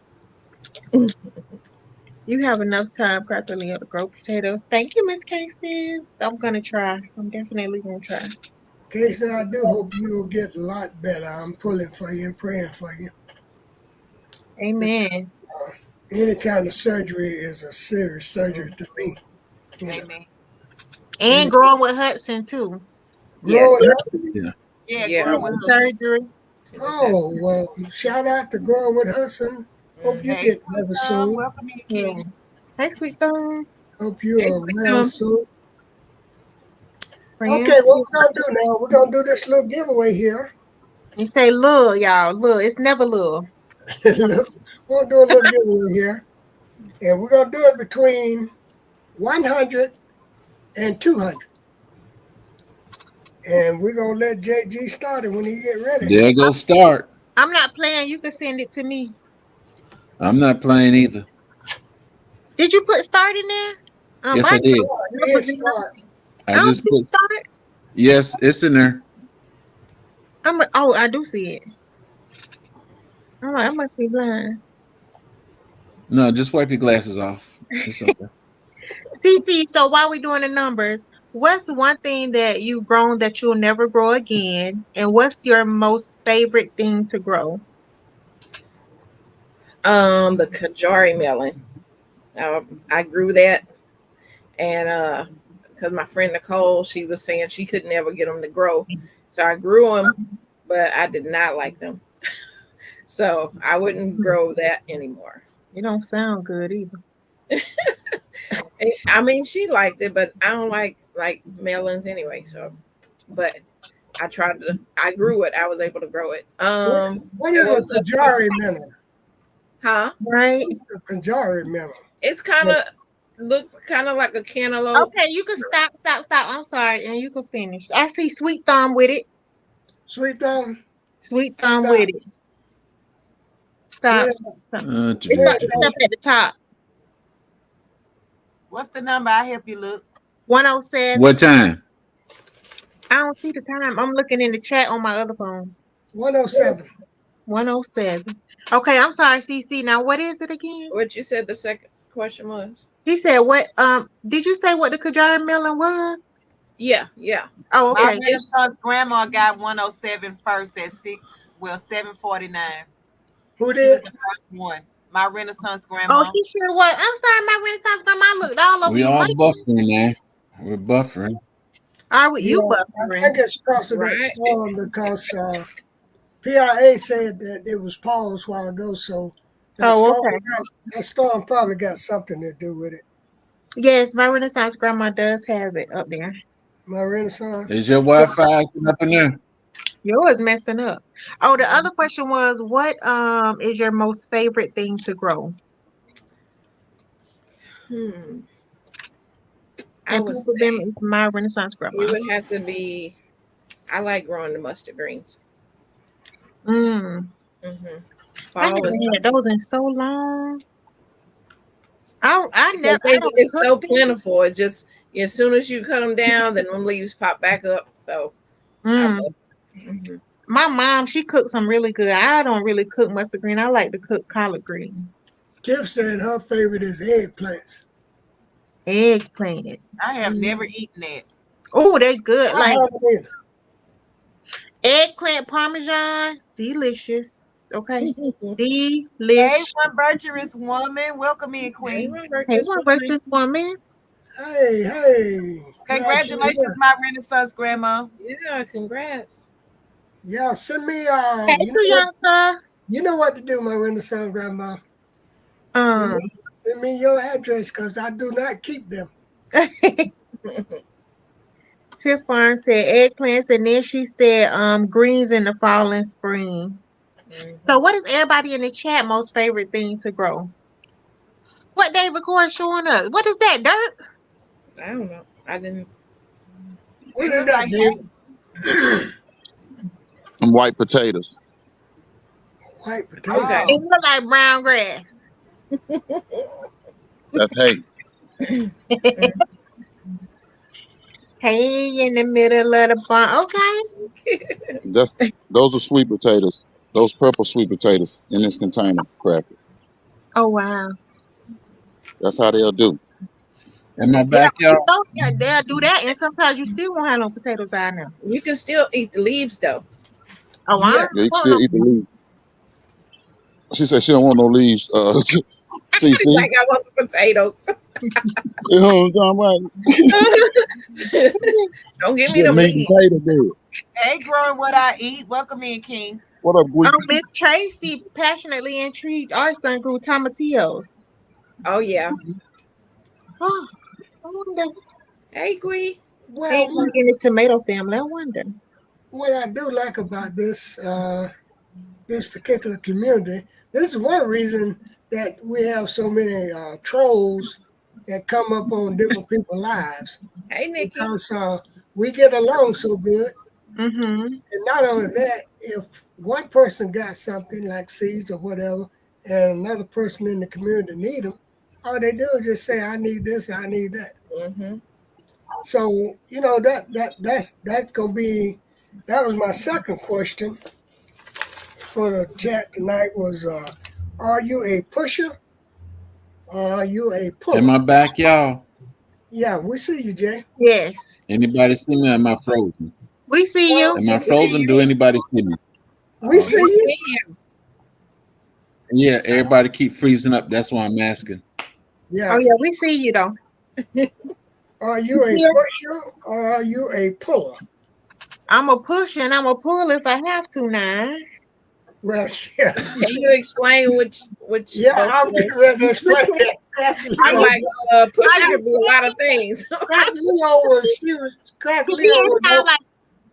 You have enough time practically to grow potatoes. Thank you, Miss Casey. I'm gonna try. I'm definitely gonna try. Casey, I do hope you'll get a lot better. I'm pulling for you and praying for you. Amen. Any kind of surgery is a serious surgery to me. You know. amen. And growing with Hudson too. Growing Yes. up. Yeah, Yeah. growing with her. Surgery. Oh, well, shout out to Growing with Hudson. Hope you Hey, get better soon. welcome in, Yeah. Kitty. Hey, sweet thumb. Hope you are well soon. Friends. Okay, what we're going to do now, we're going to do this little giveaway here. You say little, y'all. Little. It's never little. We're going to do a little giveaway here. And we're going to do it between 100 and 200. And we're going to let JG start it when he get ready. There go start. I'm not playing. You can send it to me. I'm not playing either. Did you put start in there? Yes, I mine did. Yes, start. I don't just see put start. yes, it's in there. Oh, I do see it. I'm like, I must be blind. No, just wipe your glasses off. It's okay. CC, so while we doing the numbers, what's one thing that you've grown that you'll never grow again? And what's your most favorite thing to grow? The Kajari melon. I grew that, and because my friend Nicole, she was saying she could never get them to grow, so I grew them, but I did not like them, so I wouldn't grow that anymore. It don't sound good either. I mean, she liked it, but I don't like melons anyway. So, but I tried to. I grew it. I was able to grow it. What What is was a the Kajari melon? huh? Right? What's a Kajari melon? It's kind of looks kind of like a cantaloupe. Okay, you can stop. I'm sorry, and you can finish. I see Sweet Thumb with it. Sweet thumb? Sweet Thumb Stop. with it. Stop. Yeah, Stop. To It's be yeah, up, it's up at the top. What's the number? I help you look. 107. what time? I don't see the time. I'm looking in the chat on my other phone. 107. 107. Okay, I'm sorry, CC. Now what is it again? What you said the second question was? He said what did you say what the Kajari melon was? Yeah. Oh, My okay. Renaissance grandma got 107 first at 7:49. Who She was did? the first one. My Renaissance Oh, grandma. she sure was. I'm sorry, my Renaissance grandma looked all over We your all mic. buffering now. We're buffering. Are we Yeah, you I buffering? think it's because of that Right. storm because PIA said that it was paused a while ago, so Oh, okay. that storm probably got something to do with it. Yes, my Renaissance grandma does have it up there. My Renaissance. Is your Wi-Fi acting up in there? Yours messing up. Oh, the other question was what is your most favorite thing to grow? Hmm. I And would people them say is my Renaissance grandma. it would have to be. I like growing the mustard greens. Mm. Hmm I Fall is haven't had those in so long. I never because I don't it's cook so them. plentiful. It just as soon as you cut them down, then them leaves pop back up. So I Mm. love. Hmm My mom, she cooks them really good. I don't really cook mustard green. I like to cook collard greens. Tiff said her favorite is eggplants. Eggplant. I have never hmm eaten that. Oh, they good. I Like haven't either. eggplant parmesan, delicious. Okay, Hey, delish. one virtuous woman. Welcome in, Hey, Queen. Robert, Hey, just what one about thing. this woman? Hey, glad you're Congratulations, here. my Renaissance grandma. Yeah, congrats. Yeah, send me Hey, Priyanka. you know what to do, my Renaissance grandma. Send me Um, send me your address because I do not keep them. Tiff Farm said eggplants, and then she said greens in the fall and spring. So, hmm what is everybody in the chat most favorite thing to grow? What David Core showing us? What is that dirt? I don't know. I didn't. What It is looked that, like David? Them white potatoes. White potato. Okay. It oh, look like brown grass. That's hay. Hey, in the middle of the barn. Okay. Those are sweet potatoes. Those purple sweet potatoes in this container, cracker. Oh wow. That's how they'll do. In my Yeah, backyard. yeah, they'll do that, and sometimes you still won't have no potatoes out now. You can still eat the leaves though. Oh, I Yeah. don't Yeah, you can want still no. eat the leaves. She said she don't want no leaves. CC. Like I want the potatoes. You know what I'm talking about? Don't give me Good them meat and leaves. potato bed. hey, growing what I eat. Welcome in, King. What up, Gweek? Miss Tracy passionately intrigued our son grew tomatillos. Oh yeah. Oh, I wonder. Hey, Gwee. Well, He's like in the tomato family. I wonder. what I do like about this particular community, this is one reason that we have so many trolls that come up on different people's lives Hey, Nikki. because we get along so good. Mm-hmm. And not only that, if one person got something like seeds or whatever, and another person in the community need them, all they do is just say, "I need this, I need that." Mm-hmm. So you know that's gonna be that was my second question for the chat tonight was, are you a pusher or are you a Am I puller? back, y'all? Yeah, we see you, Jay. Yes, Anybody see me? Or am I frozen? we see Well, you. Am I we see frozen? you. Do anybody see me? We Oh, see We you. see you. yeah. Everybody keep freezing up. That's why I'm asking. Oh Yeah. yeah, we see you though. Are you a Yeah, pusher or are you a puller? I'm a push and I'm a pull if I have to now. Well, yeah, Can you explain which yeah, both I'm ways? getting ready to explain that. Crafty I'm Leo, like, pusher I could be a lot of things. Crafty Leo was, she was, Crafty To me, Leo was,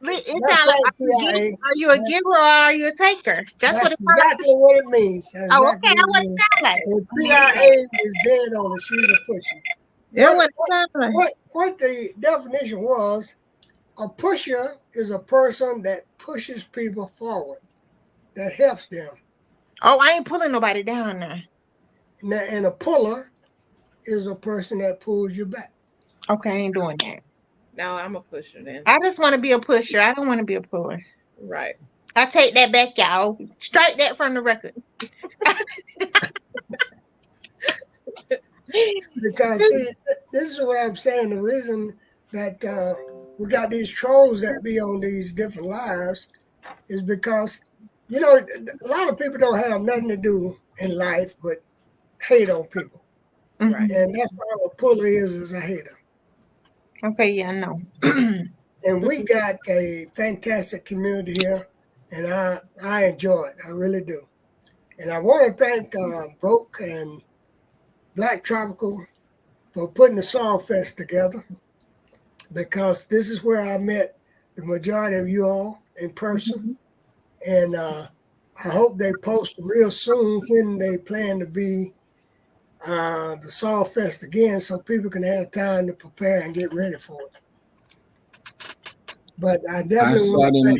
it that's sound like right, PIA. are you a giver or are you a taker? That's what That's it sound like. exactly what it means. That's Oh, exactly okay, what that's it what it means. sound like. And PIA is dead on it. She's a pusher. That's What what it sound like. what the definition was, a pusher is a person that pushes people forward, that helps them. Oh, I ain't pulling nobody down now. And a puller is a person that pulls you back. Okay, I ain't doing that. No, I'm a pusher then. I just want to be a pusher. I don't want to be a puller. Right. I take that back, y'all. Strike that from the record. Because see, this is what I'm saying. The reason that we got these trolls that be on these different lives is because a lot of people don't have nothing to do in life but hate on people, Right. and that's all a puller is a hater. Okay, yeah, I know. And we got a fantastic community here, and I enjoy it. I really do. And I want to thank Broke and Black Tropical for putting the Song Fest together, because this is where I met the majority of you all in person. And I hope they post real soon when they plan to be the Song Fest again, so people can have time to prepare and get ready for it. But I I definitely saw want to them.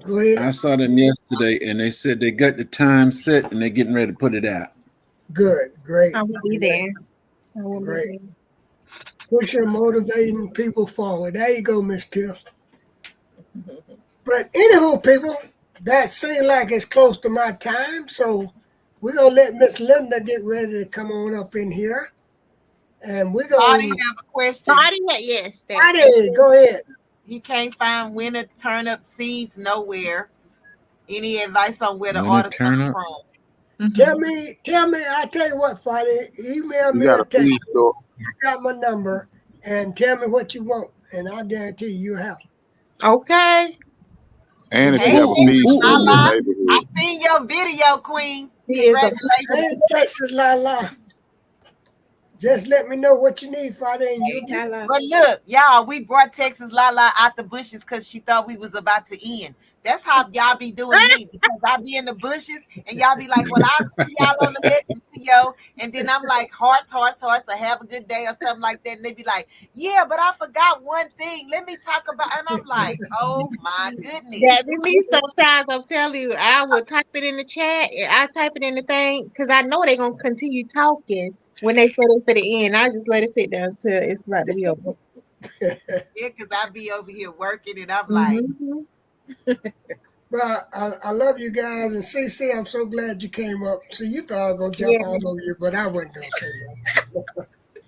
go ahead. I saw them yesterday, and they said they got the time set and they're getting ready to put it out. Good, great, I will be there. I will be great. there. Pushing, motivating people forward. There you go, Miss Tiff. But anywho, people, that seemed like it's close to my time, so we're gonna let Miss Linda get ready to come on up in here, and we're Audie gonna. have a question. Yes, Friday, go ahead. He can't find winter turnip seeds nowhere. Any advice on where the When it orders turn come up, from? Tell me. I tell you what, Friday. Email You me got or a text. feed store. You got my number, and tell me what you want, and I guarantee you'll have it. Okay. And if Hey, you have a ooh, feed ooh, store in ooh, your ooh. Lala, I neighborhood, seen your video, Queen. He is a Congratulations. Hey, Texas, la la. Just let me know what you need, Friday, and you'll Hey, get it. Lala. But look, y'all, we brought Texas Lala out the bushes because she thought we was about to end. That's how y'all be doing me, because I be in the bushes and y'all be like, well, I'll see y'all on the next video. And then I'm like, hearts, or have a good day or something like that. And they be like, yeah, but I forgot one thing. Let me talk about. And I'm like, oh my goodness. That be me sometimes. I'm telling you, I will type it in the chat. I type it in the thing because I know they're gonna continue talking when they say it to the end. I just let it sit there until it's about to be over. Yeah, because I be over here working and I'm like, Mm-hmm. But I love you guys, and CiCi, I'm so glad you came up. See, you thought I was gonna jump Yeah, all over you, but I wasn't gonna say that.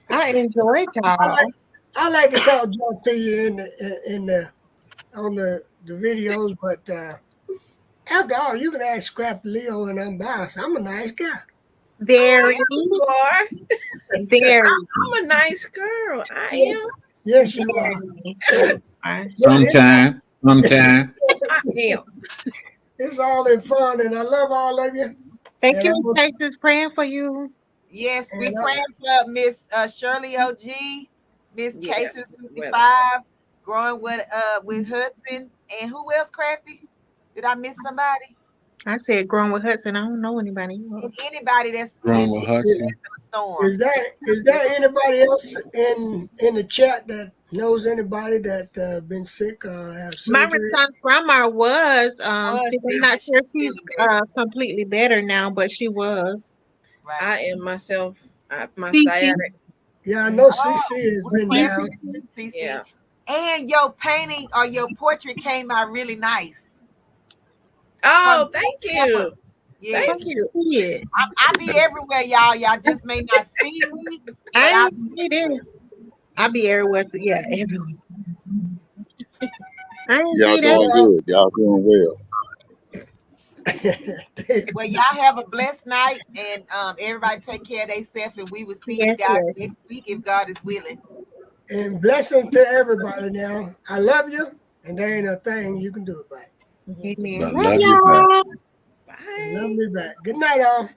I enjoyed I like y'all. I like to talk junk to you in the on the videos, but after all, you can ask Scrap Leo, and I'm biased. I'm a nice guy. Very, You are. very, I'm a nice girl. I am. Yes, you are. very. But Sometime. I am. it's all in fun, and I love all of you. Thank And you, I'm Miss Texas, praying for you. yes, we and praying for Miss Shirley OG, Miss Yes. Cases Weather. 55, growing with Hudson, and who else, Crafty? Did I miss somebody? I said growing with Hudson. I don't know anybody else. And anybody that's Growing in with is, Hudson. the storm. is there anybody else in the chat that knows anybody that been sick or have My surgery? response grandma was Was sick. I'm sick, not but sure if she's she's feeling better. completely better now, but she was. Right. I am myself. My CC. sciatic. Yeah, I know Oh, CC has we're been praying CC. for down. you, CC. Yeah. And your painting or your portrait came out really nice. Oh, From thank Pepper. you. Yes. Thank you. Yeah. I be everywhere, y'all. Y'all just may not see me, I but I ain't be see this. I be everywhere too. Yeah, everywhere. I ain't Y'all see doing that. Well, good. Y'all doing well. well, y'all have a blessed night and everybody take care of themselves and we will see you Yes, guys yes. next week if God is willing. and blessings to everybody now. I love you, and there ain't a thing you can do about it. Amen. But Love love you back. y'all. And love Bye. me back. Good night, all.